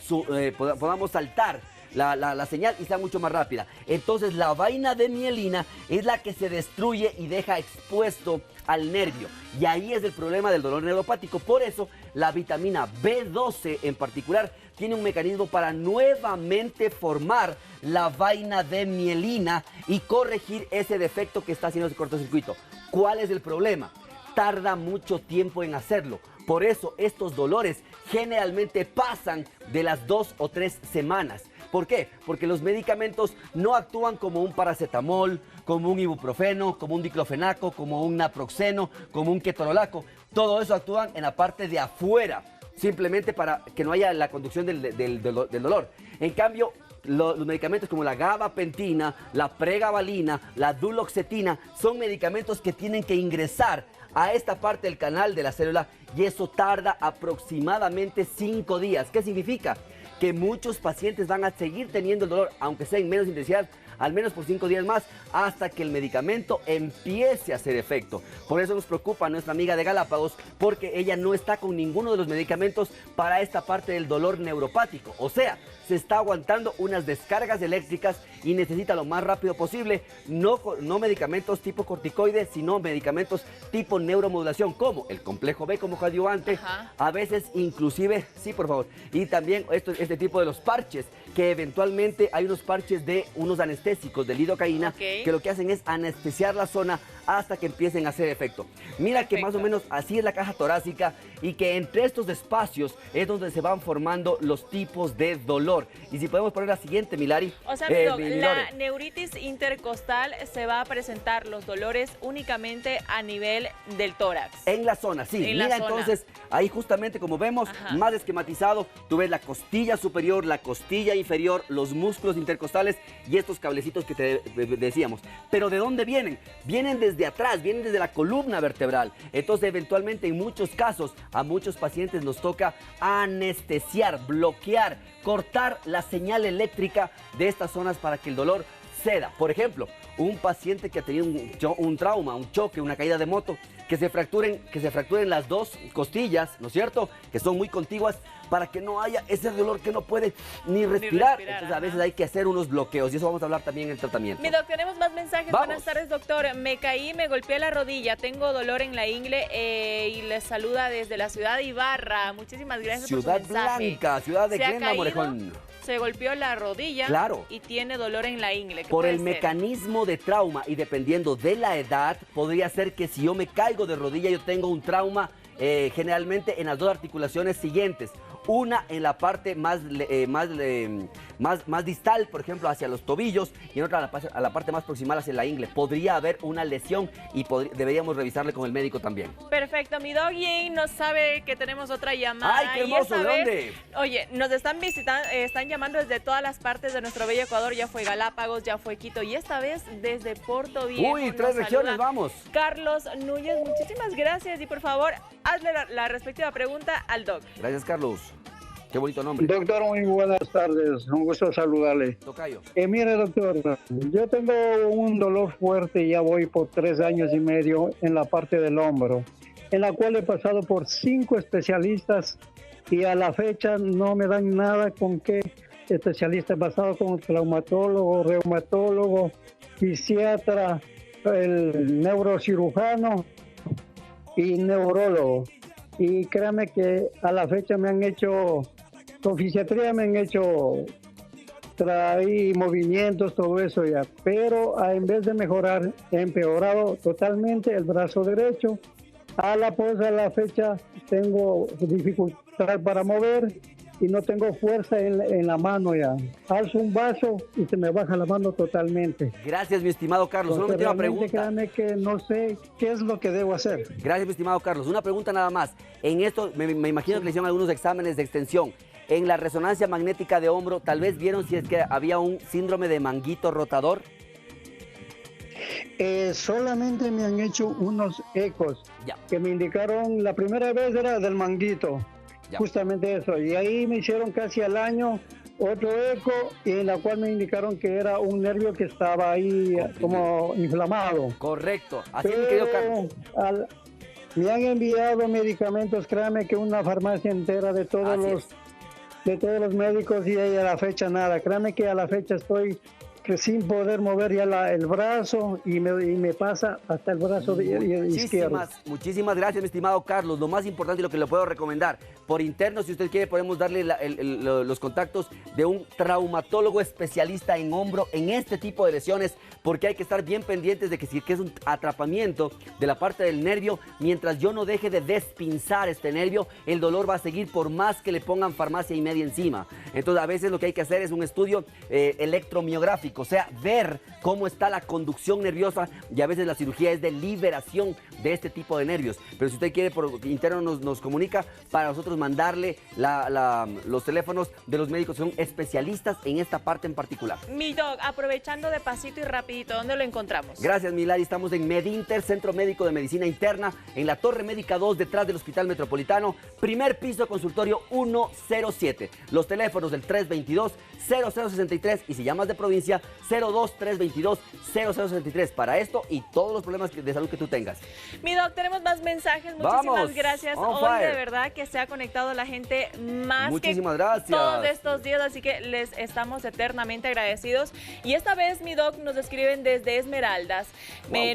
saltar la señal y sea mucho más rápida. Entonces la vaina de mielina es la que se destruye y deja expuesto al nervio, y ahí es el problema del dolor neuropático. Por eso la vitamina B12 en particular tiene un mecanismo para nuevamente formar la vaina de mielina y corregir ese defecto que está haciendo ese cortocircuito. ¿Cuál es el problema? Tarda mucho tiempo en hacerlo. Por eso estos dolores generalmente pasan de las 2 o 3 semanas. ¿Por qué? Porque los medicamentos no actúan como un paracetamol, como un ibuprofeno, como un diclofenaco, como un naproxeno, como un ketorolaco. Todo eso actúan en la parte de afuera, simplemente para que no haya la conducción del dolor. En cambio, los medicamentos como la gabapentina, la pregabalina, la duloxetina, son medicamentos que tienen que ingresar a esta parte del canal de la célula, y eso tarda aproximadamente 5 días. ¿Qué significa? Que muchos pacientes van a seguir teniendo el dolor, aunque sea en menos intensidad, al menos por 5 días más, hasta que el medicamento empiece a hacer efecto. Por eso nos preocupa nuestra amiga de Galápagos, porque ella no está con ninguno de los medicamentos para esta parte del dolor neuropático. O sea, se está aguantando unas descargas eléctricas y necesita lo más rápido posible, no medicamentos tipo corticoides, sino medicamentos tipo neuromodulación, como el complejo B como coadyuvante, a veces inclusive, sí, por favor, y también este tipo de los parches, que eventualmente hay unos parches de unos anestésicos de lidocaína, que lo que hacen es anestesiar la zona hasta que empiecen a hacer efecto. Mira que más o menos así es la caja torácica y que entre estos espacios es donde se van formando los tipos de dolor. Y si podemos poner la siguiente, Milari. O sea, mi doc, la neuritis intercostal se va a presentar los dolores únicamente a nivel del tórax. En la zona, sí. En Mira, la zona. Entonces, ahí justamente como vemos, más esquematizado, tú ves la costilla superior, la costilla inferior, los músculos intercostales y estos cablecitos que te decíamos. Pero ¿de dónde vienen? Vienen desde atrás, vienen desde la columna vertebral. Entonces, eventualmente, en muchos casos, a muchos pacientes nos toca anestesiar, bloquear, cortar la señal eléctrica de estas zonas para que el dolor ceda. Por ejemplo, un paciente que ha tenido un trauma, un choque, una caída de moto, que se fracturen las dos costillas, ¿no es cierto? Que son muy contiguas, para que no haya ese dolor que no puede ni respirar. Entonces, a veces hay que hacer unos bloqueos y eso vamos a hablar también en el tratamiento. Mi doc, tenemos más mensajes. Vamos. Buenas tardes, doctor. Me caí, me golpeé la rodilla, tengo dolor en la ingle y les saluda desde la ciudad de Ibarra. Muchísimas gracias por su mensaje. Ciudad Blanca, ciudad de Glenda, Morejón. Se golpeó la rodilla, claro, y tiene dolor en la ingle. Por el mecanismo de trauma y dependiendo de la edad, podría ser que si yo me caigo de rodilla, yo tengo un trauma generalmente en las dos articulaciones siguientes. Una en la parte más distal, por ejemplo, hacia los tobillos, y en otra a la parte más proximal hacia la ingle. Podría haber una lesión y deberíamos revisarle con el médico también. Perfecto, mi doggy nos sabe que tenemos otra llamada. ¡Ay, qué hermoso! ¿De dónde? Oye, nos están visitando, están llamando desde todas las partes de nuestro bello Ecuador. Ya fue Galápagos, ya fue Quito y esta vez desde Puerto Viejo. Uy, 3 regiones, vamos. Carlos Núñez, muchísimas gracias y por favor, hazle la respectiva pregunta al doc. Gracias, Carlos. Qué bonito nombre. Doctor, muy buenas tardes. Un gusto saludarle. Tocayo. Mire, doctor, yo tengo un dolor fuerte, ya voy por 3 años y medio en la parte del hombro, en la cual he pasado por 5 especialistas y a la fecha no me dan nada con qué especialista. He pasado con traumatólogo, reumatólogo, fisiatra, el neurocirujano y neurólogo. Y créame que a la fecha me han hecho... Con fisiatría me han hecho traer movimientos, todo eso ya, pero en vez de mejorar, he empeorado totalmente el brazo derecho. A la fecha tengo dificultad para mover y no tengo fuerza en la mano ya. Alzo un vaso y se me baja la mano totalmente. Gracias, mi estimado Carlos. Una última pregunta. Créame que no sé qué es lo que debo hacer. Gracias, mi estimado Carlos. Una pregunta nada más. En esto, me imagino que le hicieron algunos exámenes de extensión. En la resonancia magnética de hombro, tal vez vieron si es que había un síndrome de manguito rotador. Solamente me han hecho unos ecos que me indicaron, la primera vez era del manguito, justamente eso, y ahí me hicieron casi al año otro eco y en la cual me indicaron que era un nervio que estaba ahí como inflamado. Correcto, así me quedó, Carlos. Me han enviado medicamentos, créame que una farmacia entera de todos los médicos y a la fecha nada. Créame que a la fecha estoy sin poder mover ya el brazo y me pasa hasta el brazo izquierdo. Muchísimas gracias, mi estimado Carlos. Lo más importante y lo que le puedo recomendar, por interno, si usted quiere, podemos darle los contactos de un traumatólogo especialista en hombro en este tipo de lesiones, porque hay que estar bien pendientes de que si es un atrapamiento de la parte del nervio, mientras yo no deje de despinzar este nervio, el dolor va a seguir por más que le pongan farmacia y media encima. Entonces, a veces lo que hay que hacer es un estudio electromiográfico, o sea, ver cómo está la conducción nerviosa, y a veces la cirugía es de liberación de este tipo de nervios. Pero si usted quiere, por interno nos comunica para nosotros mandarle los teléfonos de los médicos que son especialistas en esta parte en particular. Mi doc, aprovechando de pasito y rapidito, ¿dónde lo encontramos? Gracias, Milari. Estamos en Medinter, Centro Médico de Medicina Interna, en la Torre Médica 2, detrás del Hospital Metropolitano, primer piso, consultorio 107. Los teléfonos del 322-0063 y si llamas de provincia, 02-322-0063 para esto y todos los problemas de salud que tú tengas. Mi doc, tenemos más mensajes. Muchísimas gracias. Hoy de verdad que se ha conectado la gente más Muchísimas que gracias. todos estos días, así que les estamos eternamente agradecidos. Y esta vez, mi doc, nos escriben desde Esmeraldas.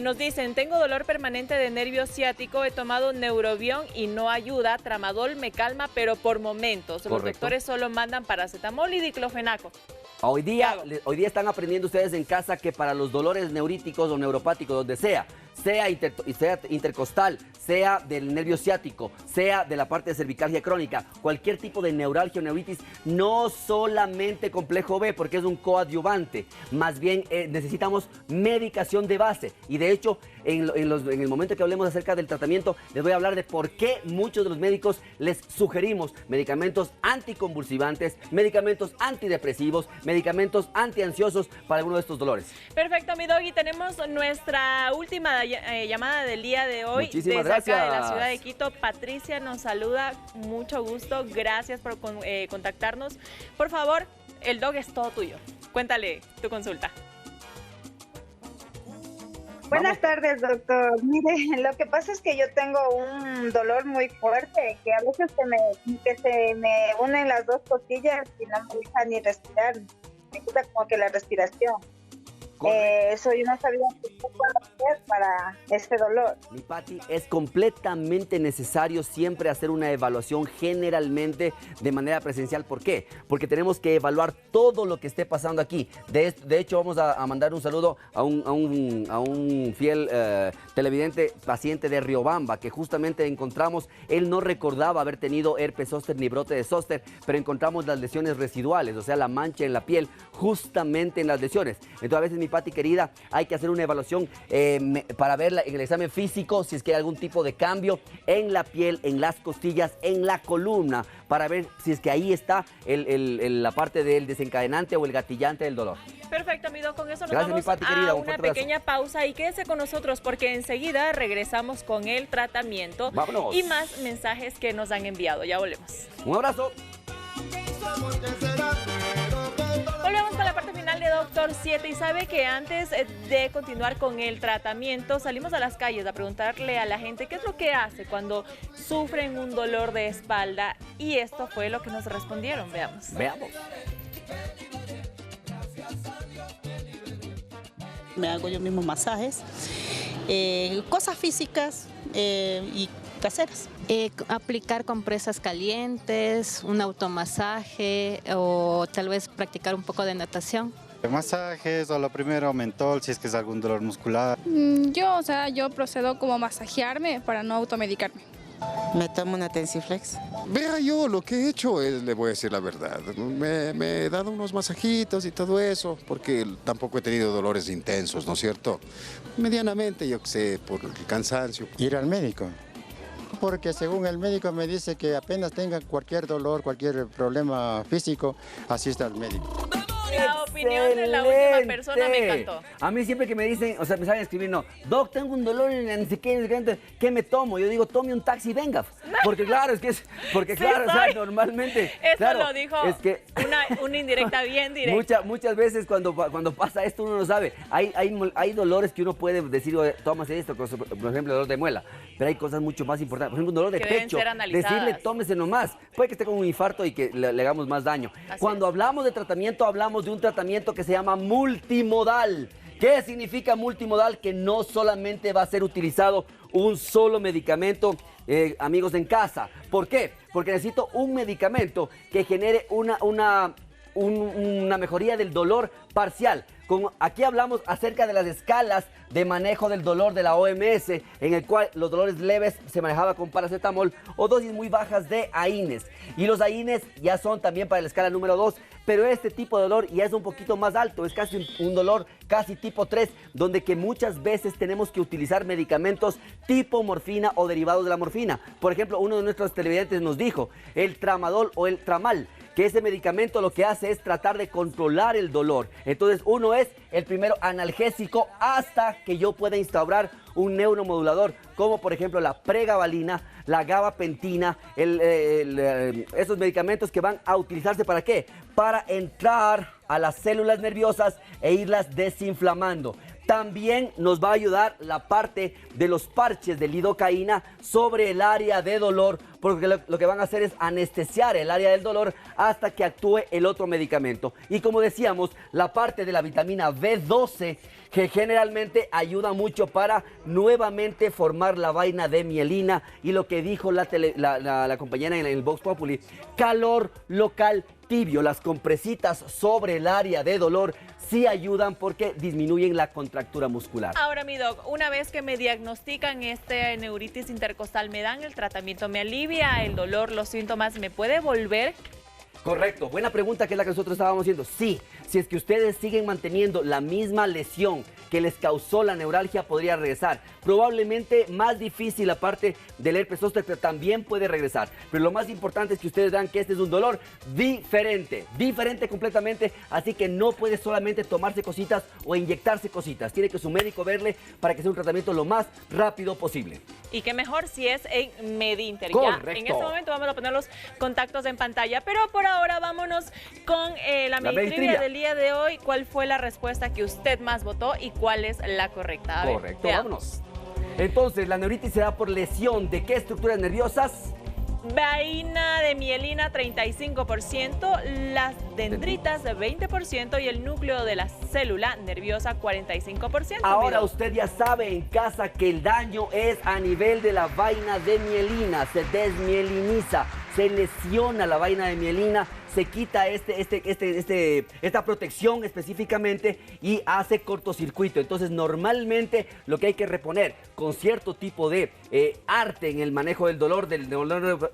Nos dicen, tengo dolor permanente de nervio ciático, he tomado Neurobión y no ayuda, tramadol me calma, pero por momentos. Los doctores solo mandan paracetamol y diclofenaco. Hoy día están aprendiendo ustedes en casa que para los dolores neuríticos o neuropáticos, donde sea, sea intercostal, sea del nervio ciático, sea de la parte de cervicalgia crónica, cualquier tipo de neuralgia o neuritis, no solamente complejo B, porque es un coadyuvante, más bien necesitamos medicación de base. Y de hecho, en el momento que hablemos acerca del tratamiento, les voy a hablar de por qué muchos de los médicos les sugerimos medicamentos anticonvulsivantes, medicamentos antidepresivos, medicamentos antiansiosos para alguno de estos dolores. Perfecto, mi Doggy. Tenemos nuestra última llamada del día de hoy. Muchísimas desde acá de la gracias. ciudad de Quito. Patricia nos saluda. Mucho gusto. Gracias por contactarnos. Por favor, el Dog es todo tuyo. Cuéntale tu consulta. Buenas tardes, doctor. Mire, lo que pasa es que yo tengo un dolor muy fuerte, que a veces se me unen las dos costillas y no me deja ni respirar. Me quita como que la respiración. Eso yo no sabía qué puedo hacer para este dolor. Mi Pati, es completamente necesario siempre hacer una evaluación generalmente de manera presencial. ¿Por qué? Porque tenemos que evaluar todo lo que esté pasando aquí. De hecho, vamos a mandar un saludo a un fiel televidente paciente de Riobamba, que justamente encontramos, él no recordaba haber tenido herpes zóster ni brote de zóster, pero encontramos las lesiones residuales, o sea, la mancha en la piel, justamente en las lesiones. Entonces, a veces, mi Pati querida, hay que hacer una evaluación para ver en el examen físico si es que hay algún tipo de cambio en la piel, en las costillas, en la columna, para ver si es que ahí está la parte del desencadenante o el gatillante del dolor. Perfecto, amigo. Con eso nos Gracias, vamos mi Pati, querida, a un una fuerte abrazo. pequeña pausa y quédese con nosotros porque enseguida regresamos con el tratamiento. Vámonos. Y más mensajes que nos han enviado. Ya volvemos. Un abrazo. Volvemos con la parte final de Doctor 7 y sabe que antes de continuar con el tratamiento salimos a las calles a preguntarle a la gente qué es lo que hace cuando sufren un dolor de espalda y esto fue lo que nos respondieron. Veamos. Veamos. Me hago yo mismo masajes, cosas físicas y caseras. Aplicar compresas calientes, un automasaje o tal vez practicar un poco de natación. Masajes o lo primero mentol si es que es algún dolor muscular. Yo procedo como a masajearme para no automedicarme. Me tomo una Tensiflex. Vea, yo lo que he hecho es, le voy a decir la verdad, me he dado unos masajitos y todo eso, porque tampoco he tenido dolores intensos, ¿no es cierto? Medianamente, yo que sé, por el cansancio. Ir al médico. Porque según el médico me dice que apenas tenga cualquier dolor, cualquier problema físico, asista al médico. La opinión de la última persona me encantó. A mí siempre que me dicen, o sea, me saben escribir, no, Doc, tengo un dolor en no sé qué, ¿qué me tomo? Yo digo, tome un taxi y venga. Porque claro, es que es, porque Sí, claro, o sea, normalmente. Eso claro, lo dijo es que una indirecta bien directa. Muchas veces cuando pasa esto uno no sabe. Hay dolores que uno puede decir, tómase esto, por ejemplo, el dolor de muela. Pero hay cosas mucho más importantes. Por ejemplo, un dolor de Que deben pecho. ser analizadas. Decirle, tómese nomás. Puede que esté con un infarto y que le hagamos más daño. Cuando hablamos de tratamiento, hablamos de un tratamiento que se llama multimodal. ¿Qué significa multimodal? Que no solamente va a ser utilizado un solo medicamento, amigos en casa. ¿Por qué? Porque necesito un medicamento que genere una mejoría del dolor parcial. Aquí hablamos acerca de las escalas de manejo del dolor de la OMS, en el cual los dolores leves se manejaba con paracetamol o dosis muy bajas de AINES. Y los AINES ya son también para la escala número 2, pero este tipo de dolor ya es un poquito más alto, es casi un dolor casi tipo 3, donde que muchas veces tenemos que utilizar medicamentos tipo morfina o derivados de la morfina. Por ejemplo, uno de nuestros televidentes nos dijo el tramadol o el tramal, que ese medicamento lo que hace es tratar de controlar el dolor. Entonces uno es el primero analgésico hasta que yo pueda instaurar un neuromodulador, como por ejemplo la pregabalina, la gabapentina, esos medicamentos que van a utilizarse ¿para qué? Para entrar a las células nerviosas e irlas desinflamando. También nos va a ayudar la parte de los parches de lidocaína sobre el área de dolor porque lo que van a hacer es anestesiar el área del dolor hasta que actúe el otro medicamento. Y como decíamos, la parte de la vitamina B12 que generalmente ayuda mucho para nuevamente formar la vaina de mielina, y lo que dijo la compañera en el Vox Populi, calor local tibio, las compresitas sobre el área de dolor sí ayudan porque disminuyen la contractura muscular. Ahora, mi doc, una vez que me diagnostican neuritis intercostal, me dan el tratamiento, me alivia el dolor, los síntomas, ¿me puede volver? Correcto, buena pregunta, que es la que nosotros estábamos haciendo. Sí, si es que ustedes siguen manteniendo la misma lesión que les causó la neuralgia, podría regresar. Probablemente más difícil la parte del herpes zóster, pero también puede regresar. Pero lo más importante es que ustedes vean que este es un dolor diferente completamente, así que no puede solamente tomarse cositas o inyectarse cositas. Tiene que su médico verle para que sea un tratamiento lo más rápido posible. Y qué mejor si es en MedInter. Correcto. Ya, en este momento vamos a poner los contactos en pantalla, pero por ahora vámonos con la Meditrivia del día de hoy. ¿Cuál fue la respuesta que usted más votó y cuál es la correcta? Correcto, vámonos. Entonces, la neuritis se da por lesión de ¿qué estructuras nerviosas? Vaina de mielina 35%, las dendritas 20% y el núcleo de la célula nerviosa 45%. Ahora usted ya sabe en casa que el daño es a nivel de la vaina de mielina, se desmieliniza, se lesiona la vaina de mielina, se quita esta protección específicamente y hace cortocircuito. Entonces, normalmente lo que hay que reponer con cierto tipo de arte en el manejo del dolor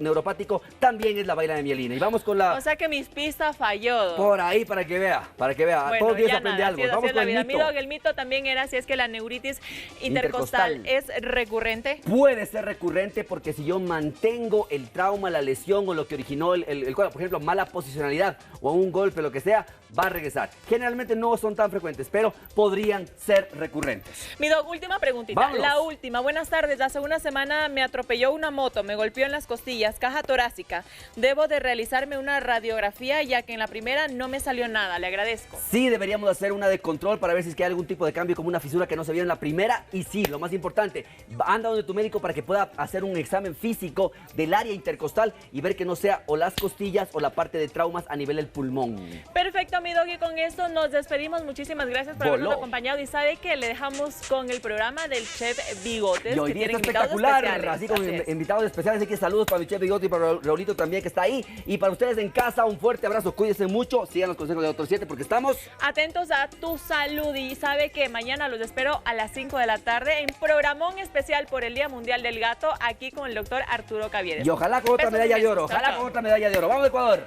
neuropático también es la vaina de mielina. Y vamos con la... O sea que mis pistas falló. Por ahí para que vea. Bueno, todos días aprende algo. Vamos con el mito. El mito también era si es que la neuritis intercostal es recurrente. Puede ser recurrente porque si yo mantengo el trauma, la lesión o lo que originó el cuadro, por ejemplo, mala posicionalidad o un golpe, lo que sea, va a regresar. Generalmente no son tan frecuentes, pero podrían ser recurrentes. Mi doc, última preguntita. Vámonos. La última. Buenas tardes. Hace una semana me atropelló una moto, me golpeó en las costillas, caja torácica. Debo de realizarme una radiografía ya que en la primera no me salió nada. Le agradezco. Sí, deberíamos hacer una de control para ver si es que hay algún tipo de cambio, como una fisura que no se vio en la primera. Y sí, lo más importante, anda donde tu médico para que pueda hacer un examen físico del área intercostal y ver que no sea o las costillas o la parte de traumas a nivel del pulmón. Perfecto, mi dog, y con esto nos despedimos. Muchísimas gracias por habernos acompañado y sabe que le dejamos con el programa del Chef Bigotes. Y hoy día está espectacular, así con invitados especiales, así que saludos para mi Chef Bigote y para Raulito también que está ahí. Y para ustedes en casa, un fuerte abrazo, cuídense mucho, sigan los consejos de Dr. 7 porque estamos atentos a tu salud y sabe que mañana los espero a las 5 de la tarde en programón especial por el Día Mundial del Gato aquí con el doctor Arturo Caviedes. Y ojalá con otra medalla de oro, ojalá con otra medalla de oro. ¡Vamos, Ecuador!